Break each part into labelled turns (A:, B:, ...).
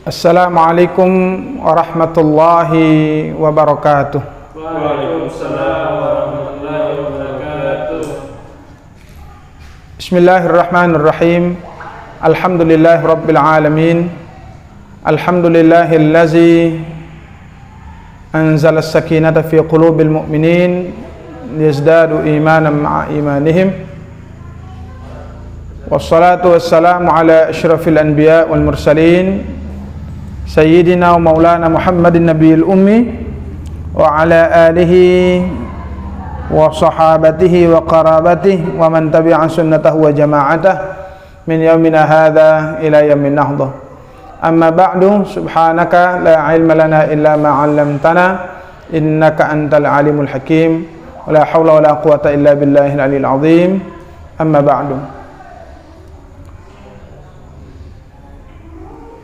A: Assalamualaikum warahmatullahi wabarakatuh.
B: Waalaikumsalam warahmatullahi wabarakatuh.
A: Bismillahirrahmanirrahim. Alhamdulillahi rabbil alamin. Alhamdulillahillazi anzala as-sakinata fi qulubil mu'minin liyazdadu imanan ma'a imanihim. Wassalatu wassalamu ala asyrafil anbiya wal mursalin Sayyidina wa maulana Muhammadin nabiyil ummi wa ala alihi wa sahabatihi wa qarabatihi wa man tabi'a sunnatahu wa jama'atah min yaumina hadha ila yaumin nahdah. Amma ba'du, subhanaka la ilma lana illa ma 'allamtana innaka antal alimul hakim wa la hawla wa la quwwata illa billahil aliyil azim. Amma ba'du.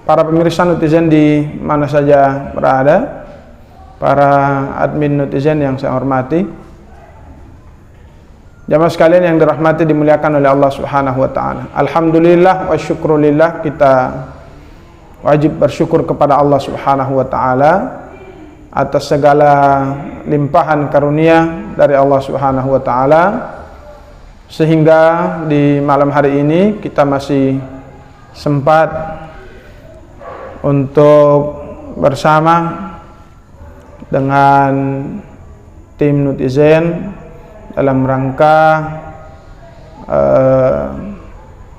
A: Para pemirsa netizen di mana saja berada, para admin netizen yang saya hormati, jamaah sekalian yang dirahmati dimuliakan oleh Allah Subhanahu wa taala. Alhamdulillah wa syukrulillah, kita wajib bersyukur kepada Allah Subhanahu wa taala atas segala limpahan karunia dari Allah Subhanahu wa taala, sehingga di malam hari ini kita masih sempat untuk bersama dengan tim netizen dalam rangka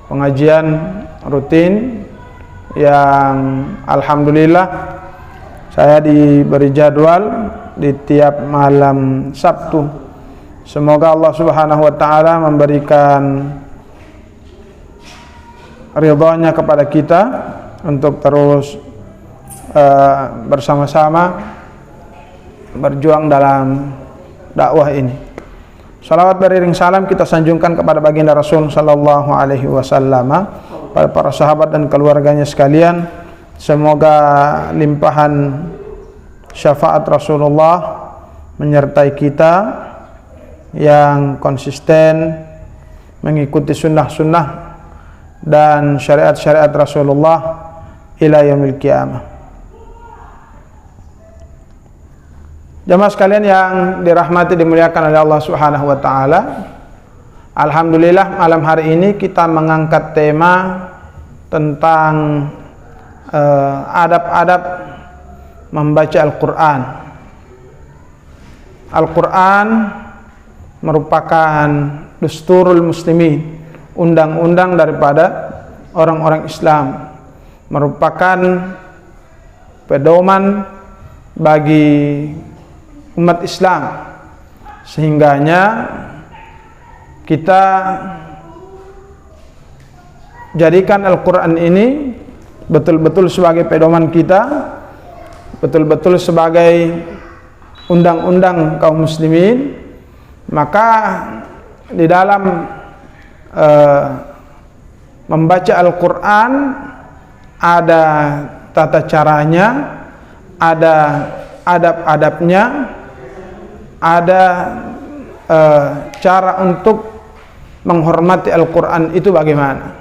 A: pengajian rutin yang alhamdulillah saya diberi jadwal di tiap malam Sabtu. Semoga Allah Subhanahu wa taala memberikan ridhonya kepada kita untuk terus bersama-sama berjuang dalam dakwah ini. Salawat beriring salam kita sanjungkan kepada baginda Rasul sallallahu alaihi wasallam, para sahabat dan keluarganya sekalian. Semoga limpahan syafaat Rasulullah menyertai kita yang konsisten mengikuti sunnah-sunnah dan syariat-syariat Rasulullah ila yaumil qiyamah. Jamaah sekalian yang dirahmati dimuliakan oleh Allah Subhanahu wa taala, alhamdulillah malam hari ini kita mengangkat tema tentang adab-adab membaca Al-Qur'an. Al-Qur'an merupakan dusturul muslimin, undang-undang daripada orang-orang Islam, merupakan pedoman bagi umat Islam, sehingganya kita jadikan Al-Quran ini betul-betul sebagai pedoman kita, betul-betul sebagai undang-undang kaum muslimin. Maka di dalam membaca Al-Quran ada tata caranya, ada adab-adabnya, ada cara untuk menghormati Al-Quran itu bagaimana.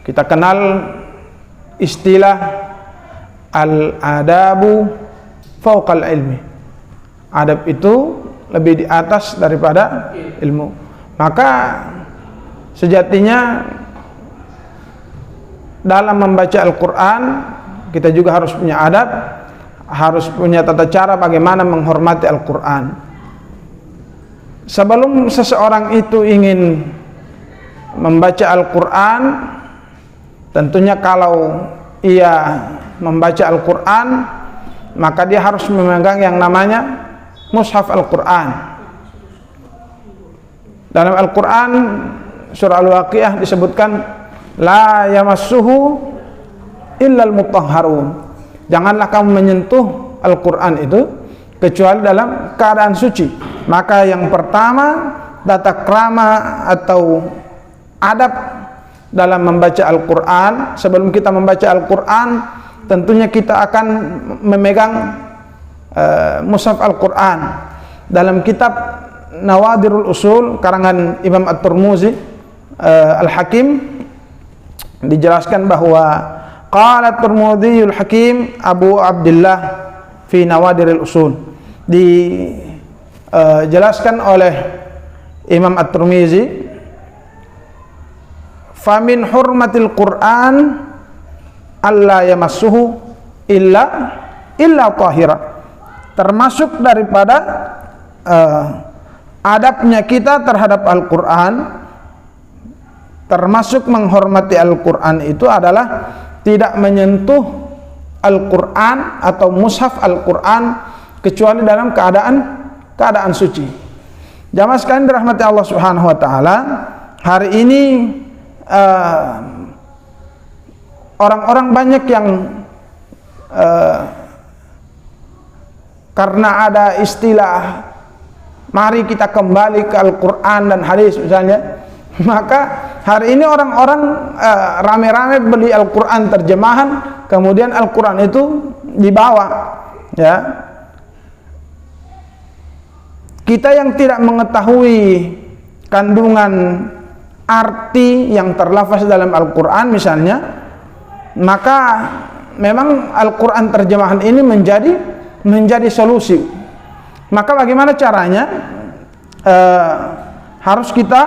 A: Kita kenal istilah al-adabu fauqal ilmi. Adab itu lebih di atas daripada ilmu. Maka sejatinya dalam membaca Al-Quran kita juga harus punya adab, harus punya tata cara bagaimana menghormati Al-Quran. Sebelum seseorang itu ingin membaca Al-Quran, tentunya kalau ia membaca Al-Quran, maka dia harus memegang yang namanya mushaf Al-Quran. Dalam Al-Quran surah Al-Waqiah disebutkan la yamassuhu illal mutahharun. Janganlah kamu menyentuh Al-Quran itu kecuali dalam keadaan suci. Maka yang pertama, tata krama atau adab dalam membaca Al-Quran, sebelum kita membaca Al-Quran tentunya kita akan memegang mushaf Al-Quran. Dalam kitab Nawadirul Usul karangan Imam At-Tirmizi Al-Hakim dijelaskan bahwa Qala Tirmidzi al-Hakim Abu Abdullah fi Nawadiril Usul. Dijelaskan oleh Imam At-Tirmidzi, famin hurmatil Qur'an alla yamassuhu illa tahira. Termasuk daripada adabnya kita terhadap Al-Qur'an, termasuk menghormati Al-Qur'an itu adalah tidak menyentuh Al-Qur'an atau mushaf Al-Qur'an kecuali dalam keadaan suci. Jamaah sekalian dirahmati Allah Subhanahu wa taala, hari ini orang-orang banyak yang karena ada istilah mari kita kembali ke Al-Qur'an dan hadis misalnya, maka hari ini orang-orang rame-rame beli Al-Qur'an terjemahan, kemudian Al-Qur'an itu dibawa, ya. Kita yang tidak mengetahui kandungan arti yang terlafaz dalam Al-Qur'an misalnya, maka memang Al-Qur'an terjemahan ini menjadi solusi. Maka bagaimana caranya? Harus kita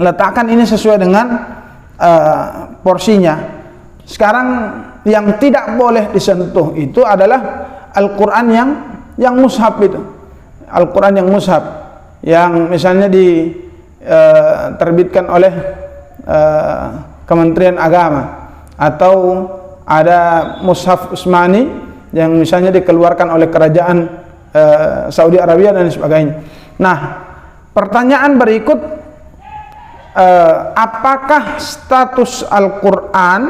A: letakkan ini sesuai dengan porsinya. Sekarang yang tidak boleh disentuh itu adalah Al-Qur'an yang mushaf itu. Al-Qur'an yang mushaf, yang misalnya diterbitkan oleh Kementerian Agama, atau ada mushaf Utsmani yang misalnya dikeluarkan oleh kerajaan Saudi Arabia dan sebagainya. Nah, pertanyaan berikut, apakah status Al-Qur'an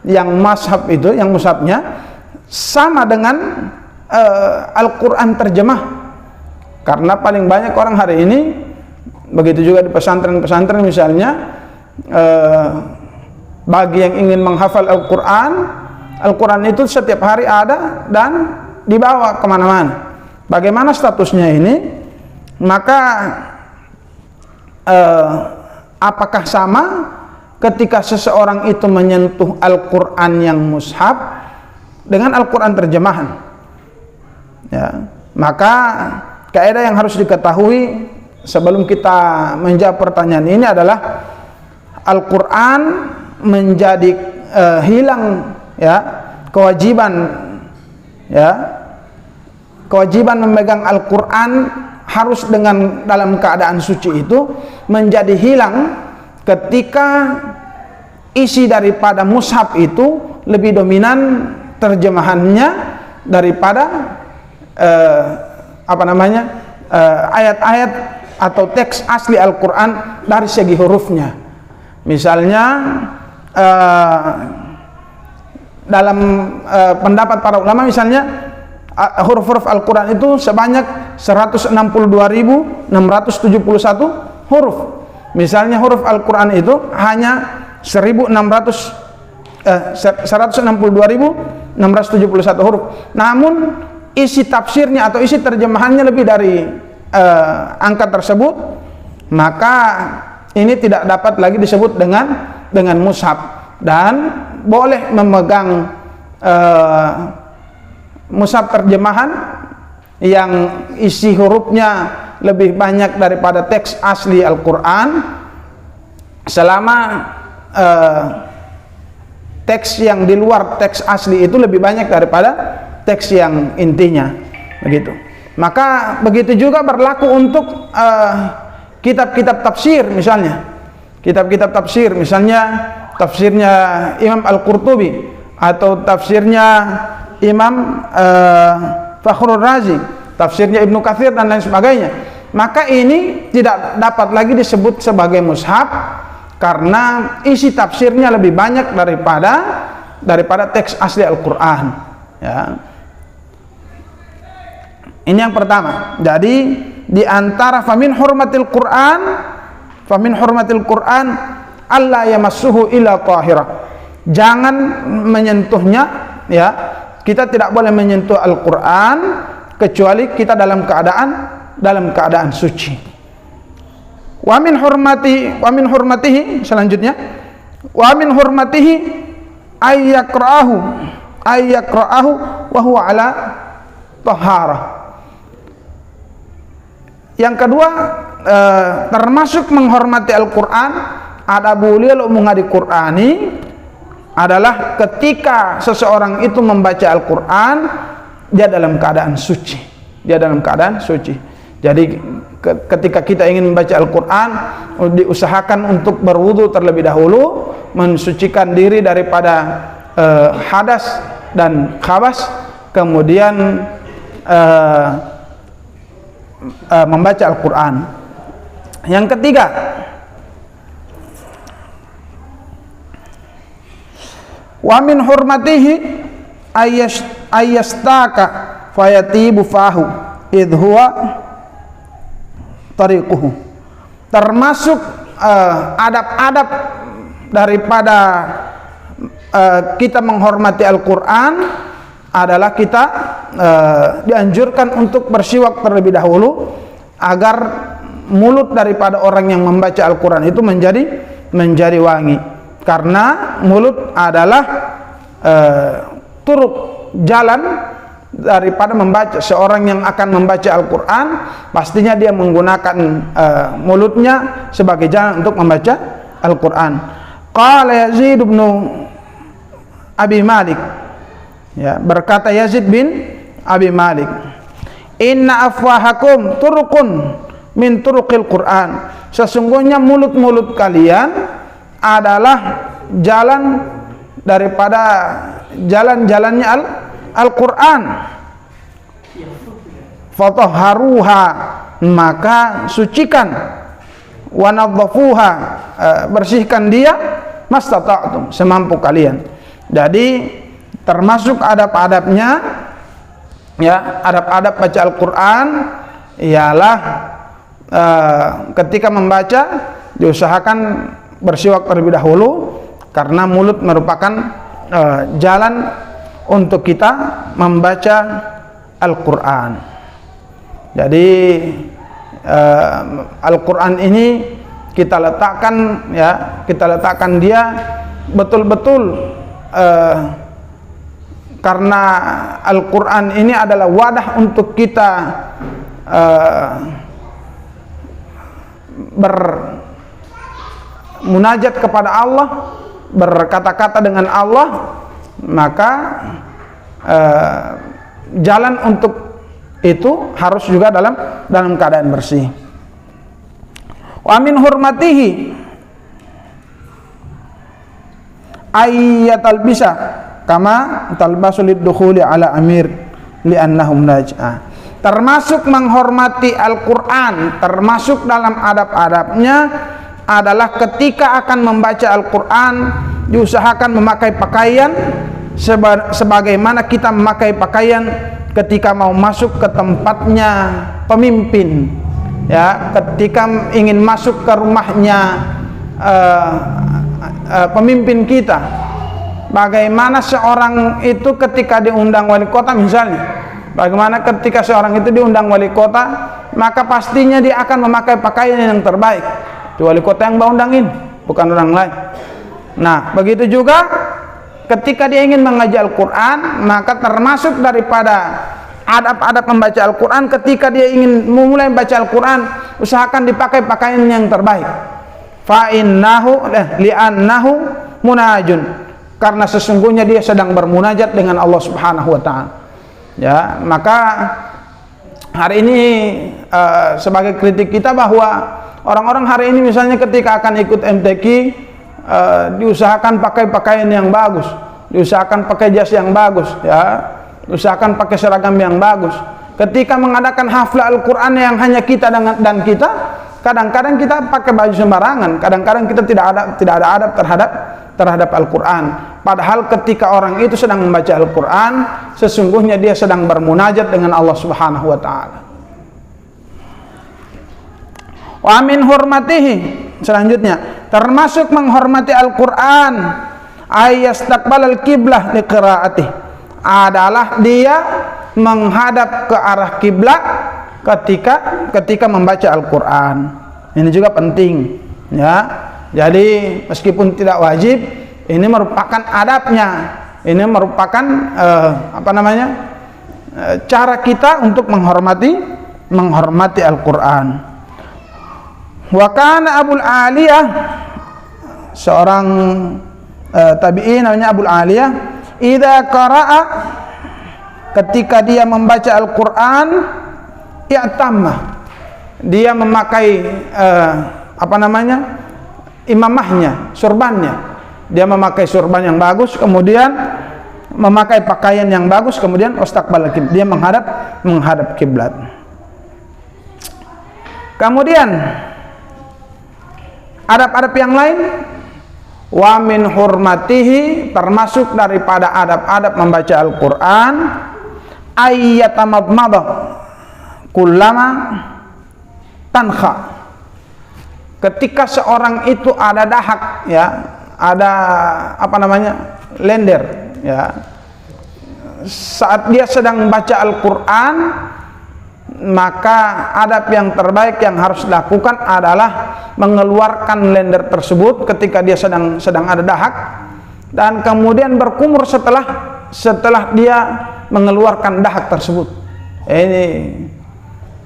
A: yang mushaf itu, yang mushafnya sama dengan Al-Qur'an terjemah? Karena paling banyak orang hari ini, begitu juga di pesantren-pesantren misalnya, bagi yang ingin menghafal Al-Qur'an itu setiap hari ada dan dibawa kemana-mana. Bagaimana statusnya ini? Maka apakah sama ketika seseorang itu menyentuh Al-Qur'an yang mushaf dengan Al-Qur'an terjemahan? Ya, maka kaidah yang harus diketahui sebelum kita menjawab pertanyaan ini adalah Al-Qur'an menjadi hilang, ya, kewajiban memegang Al-Qur'an harus dalam keadaan suci itu menjadi hilang ketika isi daripada mushaf itu lebih dominan terjemahannya daripada ayat-ayat atau teks asli Al-Qur'an dari segi hurufnya. Misalnya dalam pendapat para ulama, misalnya huruf-huruf Al-Qur'an itu sebanyak 162.671 huruf. Misalnya huruf Al-Qur'an itu hanya 162.671 huruf. Namun isi tafsirnya atau isi terjemahannya lebih dari angka tersebut, maka ini tidak dapat lagi disebut dengan mushaf, dan boleh memegang mushaf terjemahan yang isi hurufnya lebih banyak daripada teks asli Al-Qur'an selama teks yang di luar teks asli itu lebih banyak daripada teks yang intinya, begitu. Maka begitu juga berlaku untuk kitab-kitab tafsir, misalnya kitab-kitab tafsir, misalnya tafsirnya Imam Al-Qurtubi atau tafsirnya Imam Fakhrur Razi, tafsirnya Ibnu Katsir dan lain sebagainya. Maka ini tidak dapat lagi disebut sebagai mushaf karena isi tafsirnya lebih banyak daripada teks asli Al-Qur'an, ya. Ini yang pertama. Jadi di antara famin hurmatil Qur'an alla yamassuhu illa tahira. Jangan menyentuhnya, ya. Kita tidak boleh menyentuh Al-Qur'an kecuali kita dalam keadaan suci. Wa min hurmatihi selanjutnya, wa min hurmatihi ayyaqra'ahu wa huwa ala taharah. Yang kedua, termasuk menghormati Al-Quran, ada boleh lo mengadi Qur'ani adalah ketika seseorang itu membaca Al-Quran, dia dalam keadaan suci. Dia dalam keadaan suci. Jadi ketika kita ingin membaca Al-Quran, diusahakan untuk berwudu terlebih dahulu, mensucikan diri daripada hadas dan khabas, kemudian membaca Al-Quran. Yang ketiga, wa min hurmatihi ayyastaka fayatibu fahu idh huwa tariquhu. Termasuk adab-adab daripada kita menghormati Al-Quran adalah kita dianjurkan untuk bersiwak terlebih dahulu agar mulut daripada orang yang membaca Al-Quran itu menjadi wangi. Karena mulut adalah turut jalan daripada membaca. Seorang yang akan membaca Al-Quran pastinya dia menggunakan mulutnya sebagai jalan untuk membaca Al-Quran. Qala Yazid bin Abi Malik, ya, berkata Yazid bin Abi Malik, inna afwahakum turqun min turuqil Quran. Sesungguhnya mulut-mulut kalian adalah jalan daripada jalan-jalannya Al-Quran. Fatahharuha, maka sucikan, wa nadhafuha, bersihkan dia, mastata'tum, semampu kalian. Jadi termasuk adab-adabnya, ya, adab-adab baca Al-Quran ialah ketika membaca diusahakan bersiwak terlebih dahulu, karena mulut merupakan jalan untuk kita membaca Al-Quran. Jadi Al-Quran ini kita letakkan dia betul-betul karena Al-Quran ini adalah wadah untuk kita bermunajat kepada Allah, berkata-kata dengan Allah, maka jalan untuk itu harus juga dalam keadaan bersih. Wa min hurmatihi ayyatal bisa kama talbasu liddukhuli ala amir li'annahum naj'ah. Termasuk menghormati Al-Quran, termasuk dalam adab-adabnya adalah ketika akan membaca Al-Quran diusahakan memakai pakaian sebagaimana kita memakai pakaian ketika mau masuk ke tempatnya pemimpin, ya, ketika ingin masuk ke rumahnya pemimpin kita. Bagaimana seorang itu ketika diundang wali kota misalnya, bagaimana ketika seorang itu diundang wali kota, maka pastinya dia akan memakai pakaian yang terbaik. Itu wali kota yang undangin, bukan orang lain. Nah, begitu juga ketika dia ingin mengaji Al-Quran, maka termasuk daripada adab-adab membaca Al-Quran, ketika dia ingin memulai membaca Al-Quran, usahakan dipakai pakaian yang terbaik. Fa'innahu li'annahu munajun, karena sesungguhnya dia sedang bermunajat dengan Allah Subhanahu wa ta'ala. Ya, maka hari ini sebagai kritik kita bahwa orang-orang hari ini misalnya ketika akan ikut MTQ, diusahakan pakai pakaian yang bagus, diusahakan pakai jas yang bagus, ya, usahakan pakai seragam yang bagus. Ketika mengadakan haflah Al-Quran yang hanya kita dan kita, kadang-kadang kita pakai baju sembarangan, kadang-kadang kita tidak ada adab terhadap Al-Quran. Padahal ketika orang itu sedang membaca Al-Quran, sesungguhnya dia sedang bermunajat dengan Allah Subhanahu wa ta'ala. Wa min hurmatihi, selanjutnya termasuk menghormati Al-Quran ayyastaqbalal qiblah liqiraatih, adalah dia menghadap ke arah kiblat ketika membaca Al-Quran. Ini juga penting, ya. Jadi meskipun tidak wajib, Ini merupakan adabnya. Ini merupakan cara kita untuk menghormati Al-Qur'an. Wa kana Abul Aliyah, seorang tabi'in namanya Abul Aliyah, idza qara'a, ketika dia membaca Al-Qur'an, i'tamma, dia memakai imamahnya, surbannya. Dia memakai surban yang bagus, kemudian memakai pakaian yang bagus, kemudian wastaqbal qiblat, dia menghadap kiblat. Kemudian adab-adab yang lain, wa min hurmatihi, termasuk daripada adab-adab membaca Al-Qur'an, ayyatamadmada kullama tanha, ketika seorang itu ada dahak, ya, ada lender, ya, saat dia sedang membaca Al-Qur'an, maka adab yang terbaik yang harus dilakukan adalah mengeluarkan lender tersebut ketika dia sedang ada dahak, dan kemudian berkumur setelah dia mengeluarkan dahak tersebut. Ini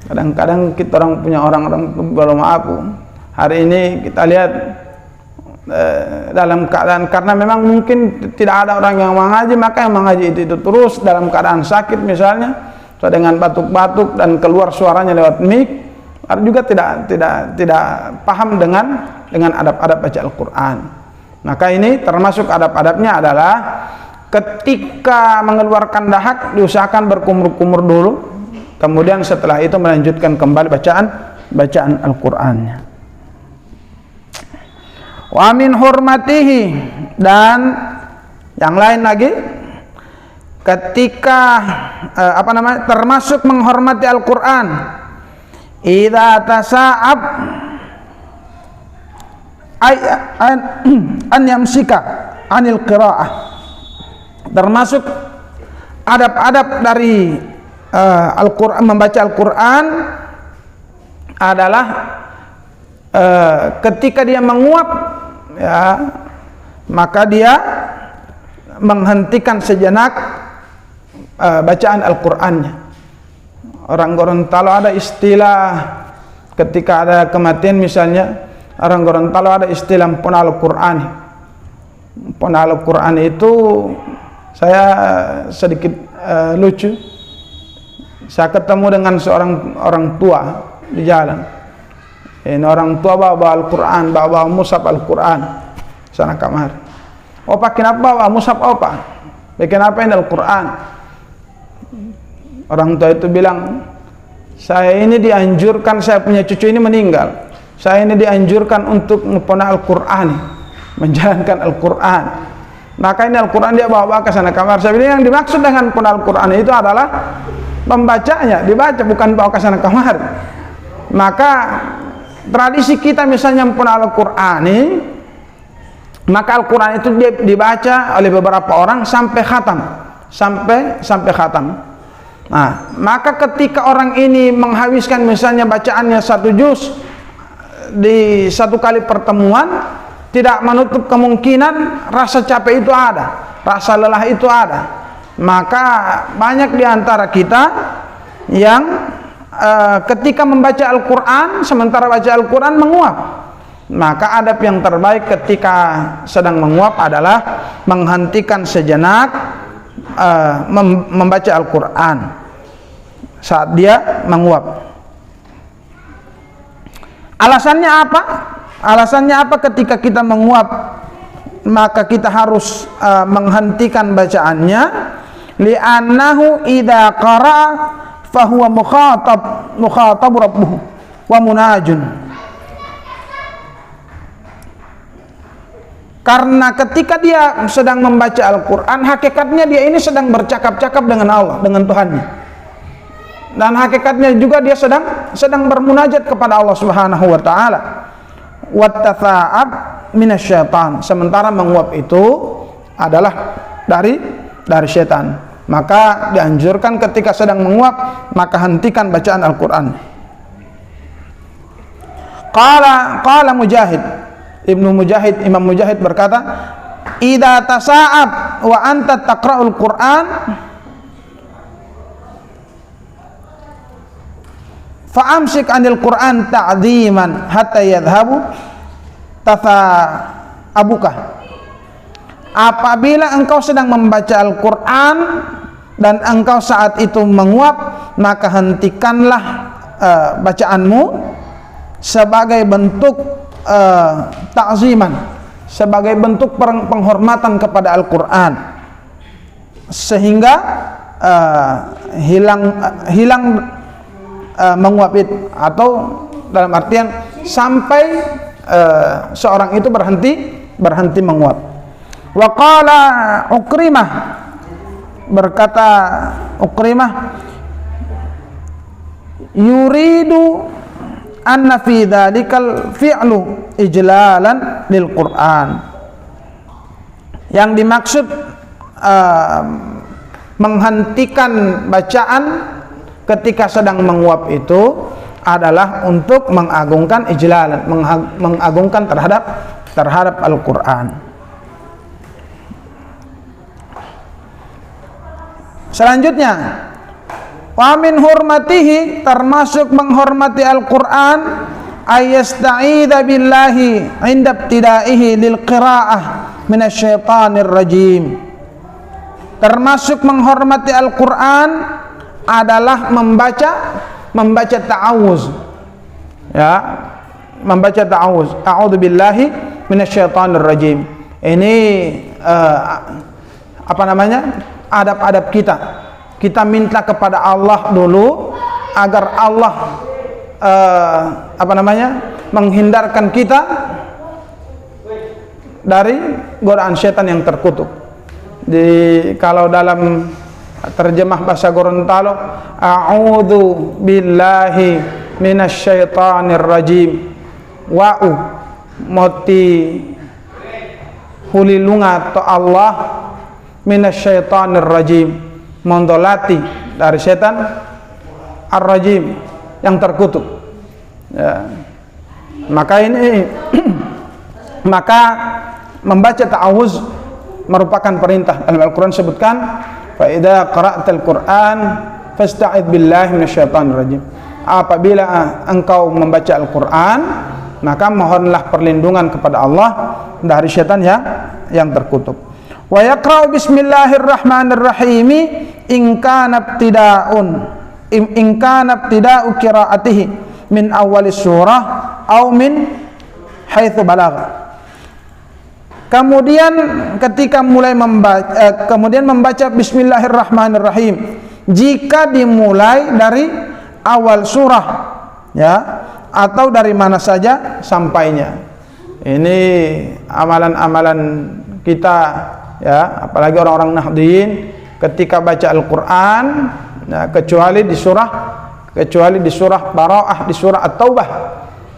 A: kadang-kadang kita punya orang-orang belum mampu. Hari ini kita lihat dalam keadaan, karena memang mungkin tidak ada orang yang mengaji, maka yang mengaji itu terus dalam keadaan sakit misalnya, dengan batuk-batuk dan keluar suaranya lewat mic, juga tidak paham dengan adab-adab baca Al-Qur'an. Maka ini termasuk adab-adabnya adalah ketika mengeluarkan dahak diusahakan berkumur-kumur dulu, kemudian setelah itu melanjutkan kembali bacaan Al-Qur'annya. Wa min hurmatihi, dan yang lain lagi, ketika termasuk menghormati Al-Qur'an, idza tasa'ab an yamsika anil qira'ah, termasuk adab-adab dari Al-Qur'an, membaca Al-Qur'an adalah ketika dia menguap, ya, maka dia menghentikan sejenak bacaan Al-Qur'annya. Orang Gorontalo ada istilah ketika ada kematian misalnya, orang Gorontalo ada istilah pona Al-Qur'an. Pona Al-Qur'an itu saya sedikit lucu. Saya ketemu dengan seorang orang tua di jalan. Ini orang tua bawa Al-Qur'an, bawa mushaf Al-Qur'an sana kamar. Opa, kenapa bawa mushaf opa? Bikin apa ini Al-Qur'an? Orang tua itu bilang, saya ini dianjurkan, saya punya cucu ini meninggal, saya ini dianjurkan untuk mempona Al-Qur'an, menjalankan Al-Qur'an. Maka ini Al-Qur'an dia bawa ke sana kamar. Saya bilang, yang dimaksud dengan pona Al-Qur'an itu adalah membacanya, dibaca, bukan bawa ke sana kamar. Maka tradisi kita misalnya mempona Al-Qur'an ini, maka Al-Qur'an itu dibaca oleh beberapa orang sampai khatam, sampai khatam. Nah, maka ketika orang ini menghabiskan misalnya bacaannya 1 juz di 1 kali pertemuan, tidak menutup kemungkinan rasa capek itu ada, rasa lelah itu ada. Maka banyak di antara kita yang ketika membaca Al-Qur'an, sementara baca Al-Qur'an menguap. Maka adab yang terbaik ketika sedang menguap adalah menghentikan sejenak membaca Al-Qur'an saat dia menguap. Alasannya apa? Alasannya apa ketika kita menguap maka kita harus menghentikan bacaannya? Li'annahu idza qara'a fahuwa mukhatab rabbuhu wa munajun. Karena ketika dia sedang membaca Al-Qur'an, hakikatnya dia ini sedang bercakap-cakap dengan Allah, dengan Tuhannya. Dan hakikatnya juga dia sedang bermunajat kepada Allah Subhanahu wa taala. Wattatha'ab minasyaitan. Sementara menguap itu adalah dari setan. Maka dianjurkan ketika sedang menguap, maka hentikan bacaan Al-Qur'an. Qala Mujahid, Imam Mujahid berkata, idza tasa'ab wa anta taqra'ul Qur'an fa'amsik 'anil Qur'an ta'dhiman hatta yadhhabu abuka. Apabila engkau sedang membaca Al-Quran dan engkau saat itu menguap, maka hentikanlah bacaanmu sebagai bentuk ta'ziman, sebagai bentuk penghormatan kepada Al-Quran, sehingga hilang menguap itu, atau dalam artian sampai seorang itu berhenti menguap. Wa qala Ukrimah, berkata Ukrimah, yuridu anna fi dzalikal fi'lu ijlalan lil Qur'an. Yang dimaksud menghentikan bacaan ketika sedang menguap itu adalah untuk mengagungkan ijlalan, mengagungkan terhadap Al-Qur'an. Selanjutnya, wa min hurmatihi, termasuk menghormati Al-Qur'an, ayasta'idza billahi 'inda ibtida'ihi lil qira'ah minasyaitonir rajim. Termasuk menghormati Al-Qur'an adalah membaca ta'awuz, ya, membaca ta'awuz, a'udzu billahi minasyaitonir rajim. Ini adab-adab kita minta kepada Allah dulu agar Allah menghindarkan kita dari godaan setan yang terkutuk. Kalau dalam terjemah bahasa Gorontalo, a'udzu billahi minasyaitonir rajim, wa'u moti hulilunga to Allah minasyaitonir rajim, mondolati dari setan ar-rajim yang terkutuk, ya. Maka ini maka membaca ta'awuz merupakan perintah. Al-Quran sebutkan, fa idza qara'tal Qur'an fasta'id billahi minasyaitonir rajim. Apabila engkau membaca Al-Quran, maka mohonlah perlindungan kepada Allah dari setan yang terkutuk. Wa yaqra'u bismillahirrahmanirrahim in kana ibtida'u qira'atihi min awwalis surah aw min haitsu balagha. Kemudian ketika mulai membaca bismillahirrahmanirrahim jika dimulai dari awal surah, ya, atau dari mana saja sampainya. Ini amalan-amalan kita, ya, apalagi orang-orang Nahdliyin ketika baca Al-Qur'an, ya, kecuali di surah Bara'ah, di surah At-Taubah,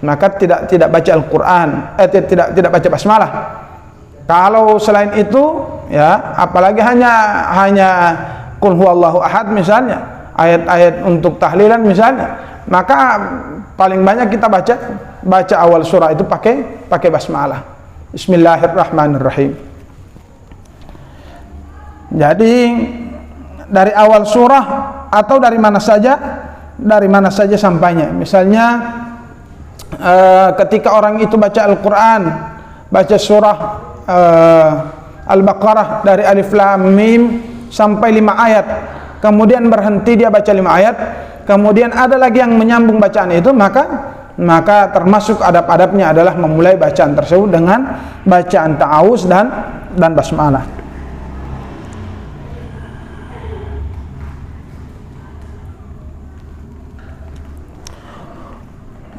A: maka tidak baca Al-Qur'an, tidak baca basmalah. Kalau selain itu, ya, apalagi hanya qul huwallahu ahad misalnya, ayat-ayat untuk tahlilan misalnya, maka paling banyak kita baca awal surah itu pakai basmalah. Bismillahirrahmanirrahim. Jadi dari awal surah atau dari mana saja sampainya. Misalnya ketika orang itu baca Al-Qur'an, baca surah Al-Baqarah dari Alif Lam Mim sampai 5 ayat, kemudian berhenti dia baca 5 ayat, kemudian ada lagi yang menyambung bacaan itu, maka termasuk adab-adabnya adalah memulai bacaan tersebut dengan bacaan ta'awuz dan basmalah.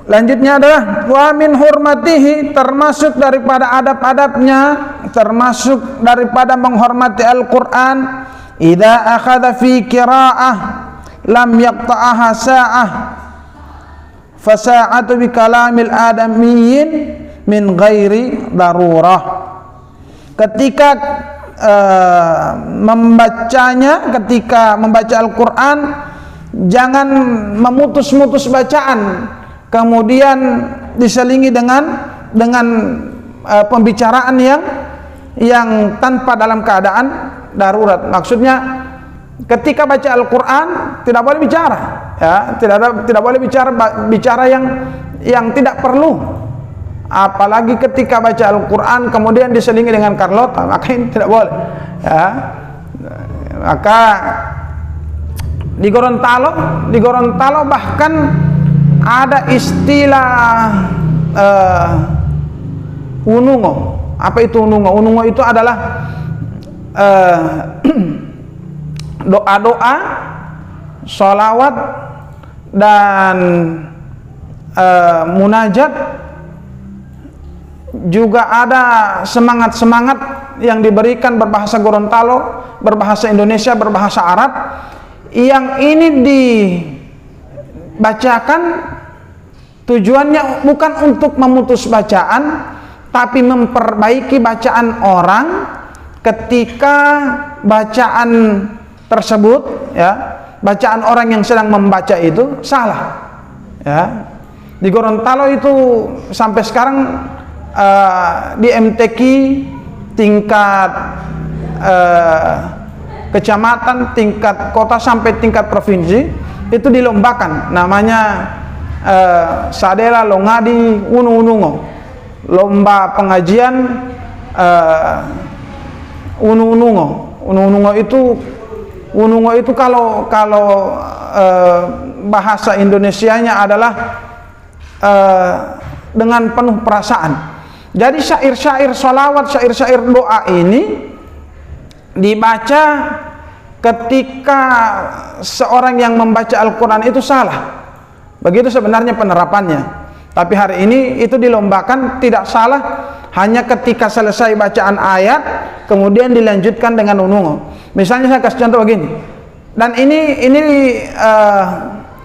A: Lanjutnya adalah wa min hurmatihi, termasuk daripada adab-adabnya, termasuk daripada menghormati Al-Qur'an, idza akhadha fi qira'ah lam yaqta'aha sa'ah fa sa'atu bi kalamil adamiyyin min ghairi darurah. Ketika ketika membaca Al-Qur'an, jangan memutus-mutus bacaan kemudian diselingi dengan pembicaraan yang tanpa dalam keadaan darurat. Maksudnya ketika baca Al-Quran tidak boleh bicara, ya, tidak boleh bicara yang tidak perlu. Apalagi ketika baca Al-Quran kemudian diselingi dengan Carlota, maka ini tidak boleh, ya. Maka di Gorontalo bahkan ada istilah unungo. Apa itu unungo? Unungo itu adalah doa-doa, sholawat dan munajat. Juga ada semangat-semangat yang diberikan berbahasa Gorontalo, berbahasa Indonesia, berbahasa Arab, yang ini dibacakan tujuannya bukan untuk memutus bacaan, tapi memperbaiki bacaan orang ketika bacaan tersebut, ya, bacaan orang yang sedang membaca itu salah, ya. Di Gorontalo itu sampai sekarang di MTQ tingkat kecamatan, tingkat kota sampai tingkat provinsi itu dilombakan, namanya Sadela Longadi Unu-Unungo, lomba pengajian Unu-Unungo. Unungo itu kalau bahasa Indonesianya adalah dengan penuh perasaan. Jadi syair-syair sholawat, syair-syair doa ini dibaca ketika seorang yang membaca Al-Quran itu salah. Begitu sebenarnya penerapannya. Tapi hari ini itu dilombakan tidak salah, hanya ketika selesai bacaan ayat kemudian dilanjutkan dengan unungo. Misalnya saya kasih contoh begini. Dan ini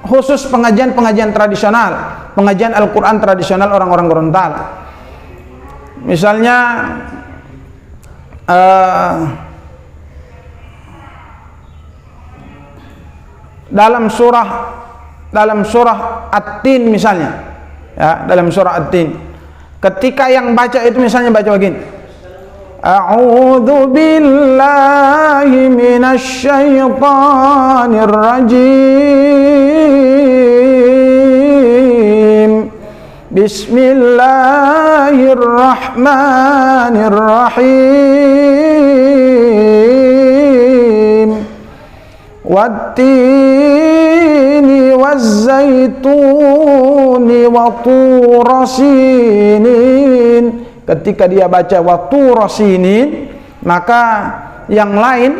A: khusus pengajian tradisional, pengajian Al-Quran tradisional orang-orang Gorontalo. Misalnya dalam surah At-Tin misalnya, ya, dalam surah At-Tin, ketika yang baca itu misalnya baca begini, A'udzu billahi minasy syaithanir rajim. Bismillahirrahmanirrahim. Wattini wazzaituni wa turasinin. Ketika dia baca wa turasinin, maka yang lain,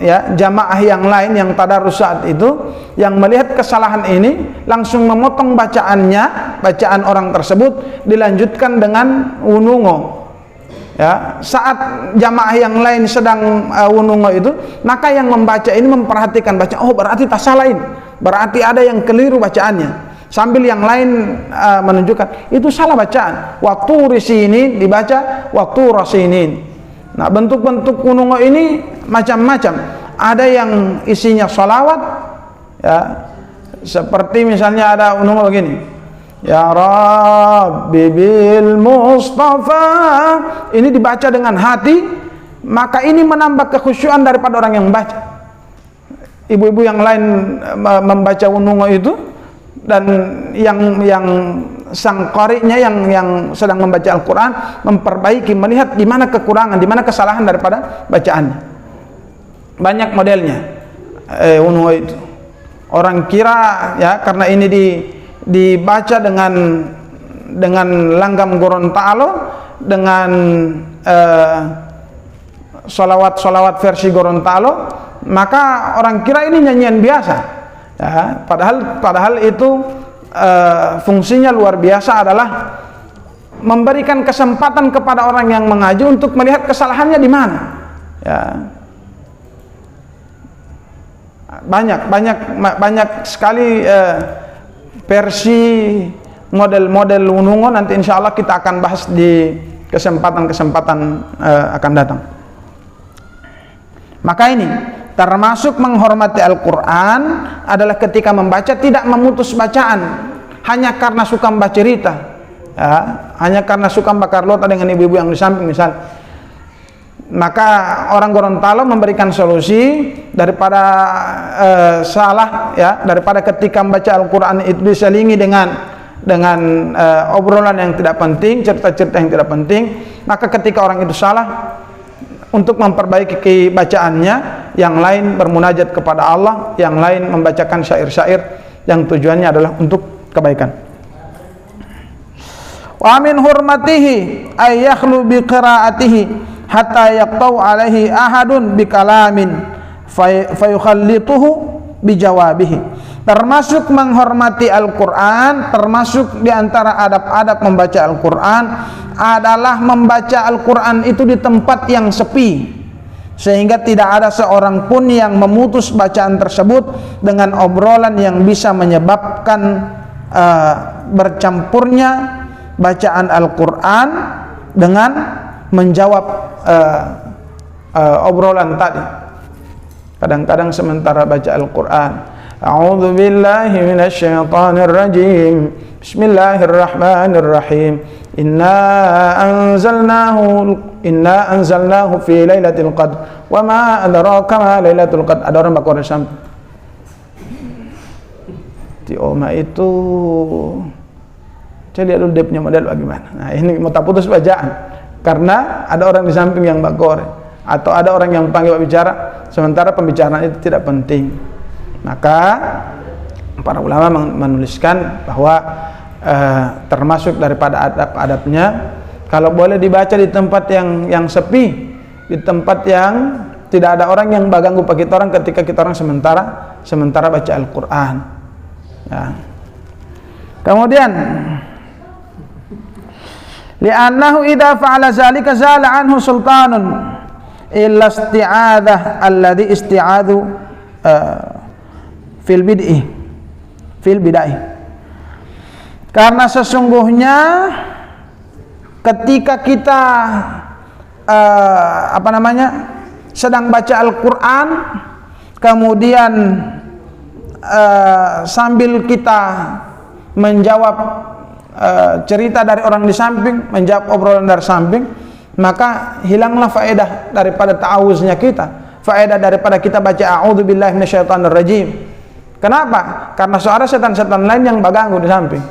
A: ya, jamaah yang lain yang tadarus saat itu yang melihat kesalahan ini langsung memotong bacaannya, bacaan orang tersebut dilanjutkan dengan unungo, ya. Saat jamaah yang lain sedang unungo itu, maka yang membaca ini memperhatikan baca, oh berarti tak salah ini, berarti ada yang keliru bacaannya, sambil yang lain menunjukkan itu salah bacaan. Waktu risinin dibaca waktu rasinin. Nah, bentuk-bentuk unungo ini macam-macam. Ada yang isinya sholawat, ya, seperti misalnya ada unungo begini, Ya Rabbi bil Mustafa. Ini dibaca dengan hati, maka ini menambah kekhusyuan daripada orang yang membaca. Ibu-ibu yang lain membaca unungo itu, dan yang sang qari'nya yang sedang membaca Al-Quran memperbaiki, melihat di mana kekurangan, di mana kesalahan daripada bacaannya. Banyak modelnya unungo itu. Orang kira, ya, karena ini dibaca dengan langgam Gorontalo, dengan sholawat versi Gorontalo, maka orang kira ini nyanyian biasa, ya, padahal itu fungsinya luar biasa, adalah memberikan kesempatan kepada orang yang mengaji untuk melihat kesalahannya di mana, ya. Banyak sekali versi model-model unungo. Nanti insya Allah kita akan bahas di kesempatan-kesempatan akan datang. Maka ini termasuk menghormati Al-Quran adalah ketika membaca tidak memutus bacaan hanya karena suka membaca cerita, ya, hanya karena suka bakar lota dengan ibu-ibu yang di samping misal. Maka orang Gorontalo memberikan solusi daripada salah, ya, daripada ketika membaca Al-Quran itu diselingi dengan obrolan yang tidak penting, cerita-cerita yang tidak penting. Maka ketika orang itu salah, untuk memperbaiki bacaannya, yang lain bermunajat kepada Allah, yang lain membacakan syair-syair yang tujuannya adalah untuk kebaikan. Wa min hurmatihi ay yakhlu bi qiraatihi hatta yaqtau alaihi ahadun bi kalamin fayukhallituhu bi jawabihi. Termasuk menghormati Al-Quran, termasuk di antara adab-adab membaca Al-Quran adalah membaca Al-Quran itu di tempat yang sepi, sehingga tidak ada seorang pun yang memutus bacaan tersebut dengan obrolan yang bisa menyebabkan bercampurnya bacaan Al-Quran dengan menjawab obrolan tadi. Kadang-kadang sementara baca Al-Quran, a'udzu billahi minasyaitonir rajim, bismillahirrahmanirrahim, inna anzalnahu fi lailatul qadr wa ma adraka ma lailatul qadr. Ada orang baca sampai di Oma itu, saya lihat dulu dia punya model bagaimana. Nah, ini mau tak putus bacaan karena ada orang di samping yang bakore, atau ada orang yang panggil bicara sementara pembicaraan itu tidak penting. Maka para ulama menuliskan bahwa termasuk daripada adab-adabnya, kalau boleh dibaca di tempat yang sepi, di tempat yang tidak ada orang yang mengganggu kita orang ketika kita orang sementara baca Al-Quran, ya. Kemudian li'annahu idza fa'ala zalika zala anhu sultanun illa isti'adzah alladhi isti'adzu fil bid'ah. Karena sesungguhnya ketika kita sedang baca Al-Quran, kemudian sambil kita menjawab cerita dari orang di samping, menjawab obrolan dari samping, maka hilanglah faedah daripada ta'awuznya kita, faedah daripada kita baca a'udzu billahi minasyaitonir rajim. Kenapa? Karena suara setan-setan lain yang mengganggu di samping.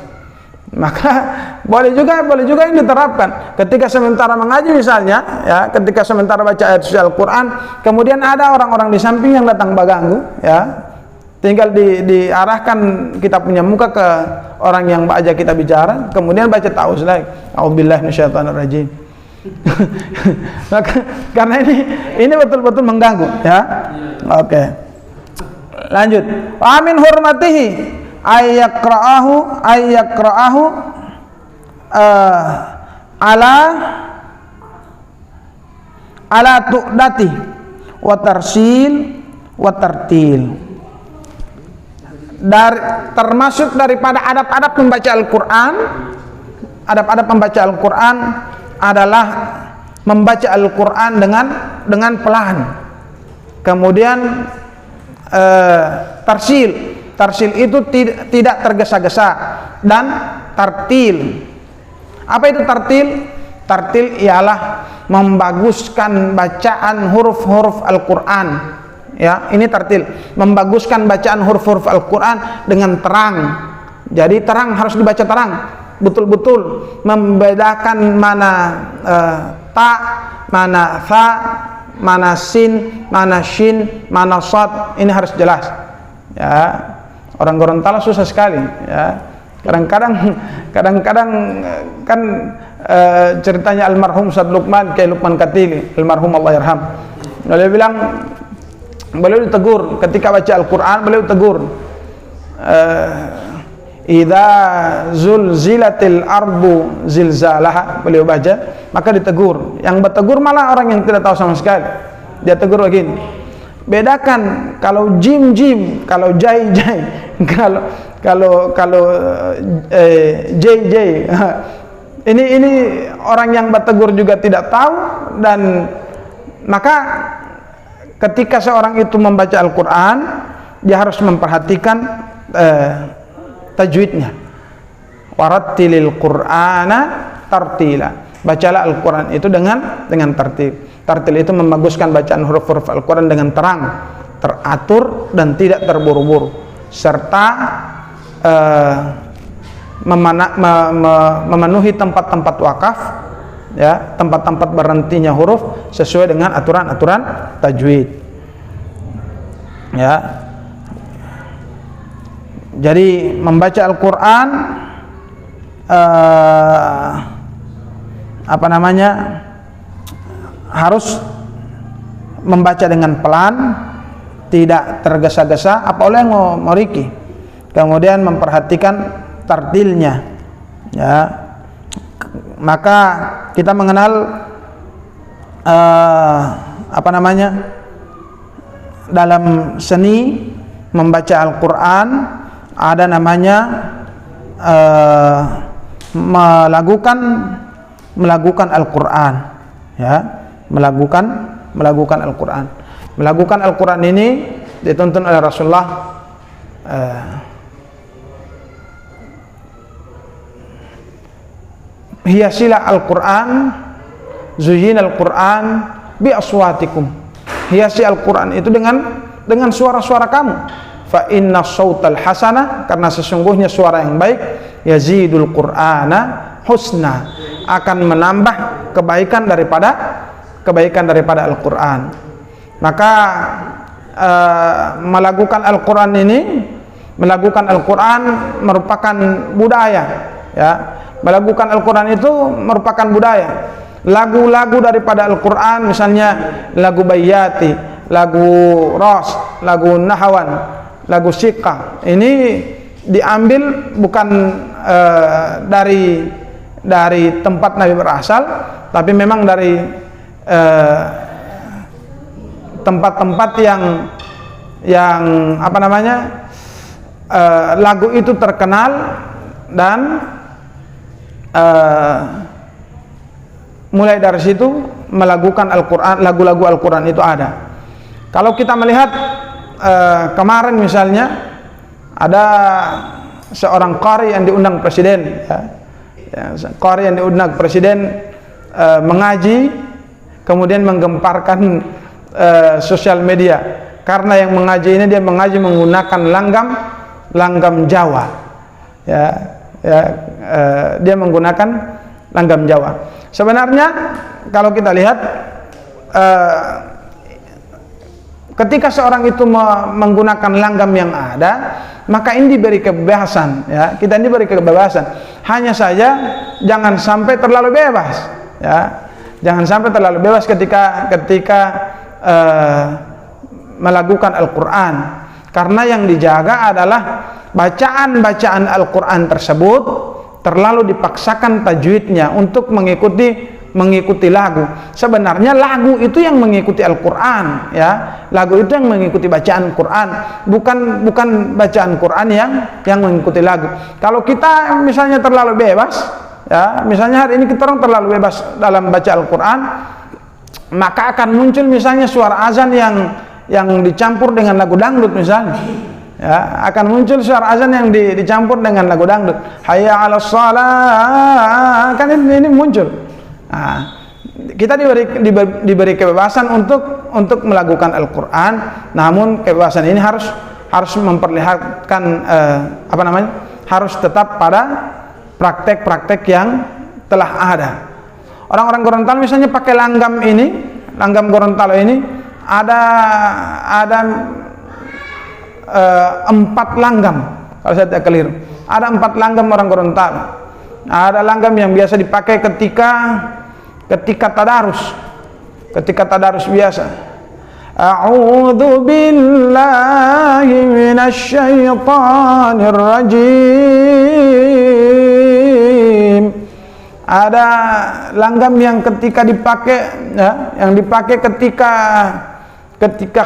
A: Maka boleh juga ini diterapkan ketika sementara mengaji misalnya, ya, ketika sementara baca ayat suci Al-Quran, kemudian ada orang-orang di samping yang datang mengganggu, ya, tinggal diarahkan kita punya muka ke orang yang ajak kita bicara, kemudian baca ta'awuz lagi, a'udzubillahi minasyaitonir rajim. Maka karena ini betul-betul mengganggu, ya. Oke. Lanjut. Wa min hurmatihi ayyakra'ahu ala tu'dati wa tarsil wa tartil. Termasuk daripada adab-adab membaca Al-Quran, adab-adab membaca Al-Quran adalah membaca Al-Quran dengan pelan. Kemudian tarsil itu tidak tergesa-gesa, dan tartil. Apa itu tartil? Tartil ialah membaguskan bacaan huruf-huruf Al-Quran, ya. Ini tartil, membaguskan bacaan huruf-huruf Al-Quran dengan terang. Jadi terang, harus dibaca terang, betul-betul membedakan mana ta, mana tha, mana sin, mana shin, mana shad. Ini harus jelas, ya. Orang Gorontalo susah sekali, ya. Kadang-kadang kan ceritanya almarhum Ustaz Luqman, kayak Luqman Katili, almarhum Allah yarham. Beliau bilang, beliau ditegur ketika baca Al-Quran, beliau tegur, idza zulzilatil ardu zilzalaha, beliau baca, maka ditegur. Yang bertegur malah orang yang tidak tahu sama sekali. Dia tegur begini, bedakan kalau jim, kalau jai, kalau jai. Ini orang yang bertegur juga tidak tahu. Dan maka ketika seorang itu membaca Al-Quran, dia harus memperhatikan tajwidnya. Warattilil Qur'ana tartila. Bacalah Al-Quran itu dengan tartil. Tartil itu membaguskan bacaan huruf-huruf Al-Quran dengan terang, teratur dan tidak terburu-buru, serta memenuhi tempat-tempat wakaf, ya, tempat-tempat berhentinya huruf sesuai dengan aturan-aturan tajwid. Ya. Jadi membaca Al-Quran harus membaca dengan pelan, tidak tergesa-gesa, apa oleh ngoriki. Kemudian memperhatikan tartilnya, ya. Maka kita mengenal dalam seni membaca Al-Quran ada namanya melakukan Al-Quran, ya, melakukan Al-Quran. Melakukan Al-Quran ini dituntun oleh Rasulullah hiasilah Al-Quran, zuyin Al-Quran bi aswatikum. Hiasi Al-Quran itu dengan suara-suara kamu. Fa inna sautal hasanah, karena sesungguhnya suara yang baik, yazidul Qur'ana husna, akan menambah kebaikan daripada Al-Quran. Maka melakukan Al-Quran merupakan budaya, ya. Melakukan Al-Quran itu merupakan budaya. Lagu-lagu daripada Al-Quran, misalnya lagu Bayyati, lagu Ras, lagu Nahawan, lagu Syiqah, ini diambil bukan dari tempat Nabi berasal, tapi memang dari tempat-tempat yang lagu itu terkenal, dan mulai dari situ melakukan Al-Quran, lagu-lagu Al-Quran itu ada. Kalau kita melihat kemarin misalnya ada seorang qari yang diundang presiden, qari yang diundang presiden mengaji, kemudian menggemparkan sosial media, karena yang mengaji ini dia mengaji menggunakan langgam Jawa, dia menggunakan langgam Jawa. Sebenarnya kalau kita lihat ketika seorang itu menggunakan langgam yang ada, maka ini diberi kebebasan, ya. Kita ini diberi kebebasan. Hanya saja jangan sampai terlalu bebas, ya. Jangan sampai terlalu bebas ketika melakukan Al-Quran, karena yang dijaga adalah bacaan-bacaan Al-Quran tersebut terlalu dipaksakan tajwidnya untuk mengikuti lagu. Sebenarnya lagu itu yang mengikuti Al-Quran, ya. Lagu itu yang mengikuti bacaan Quran, bukan bacaan Quran yang mengikuti lagu. Kalau kita misalnya terlalu bebas, ya, misalnya hari ini kita orang terlalu bebas dalam baca Al-Quran, maka akan muncul misalnya suara azan yang dicampur dengan lagu dangdut misalnya, ya, akan muncul suara azan yang dicampur dengan lagu dangdut. Hayya 'alas shalah, kan ini muncul. Nah, kita diberi kebebasan untuk melakukan Al-Quran, namun kebebasan ini harus memperlihatkan harus tetap pada praktek-praktek yang telah ada. Orang-orang Gorontalo misalnya pakai langgam Gorontalo ini ada 4 langgam, kalau saya tidak keliru. Ada 4 langgam orang Gorontalo. Ada langgam yang biasa dipakai ketika tadarus. Ketika tadarus biasa. A'udzu billahi minasy syaithanir rajim. Ada langgam yang ketika dipakai, ya, yang dipakai ketika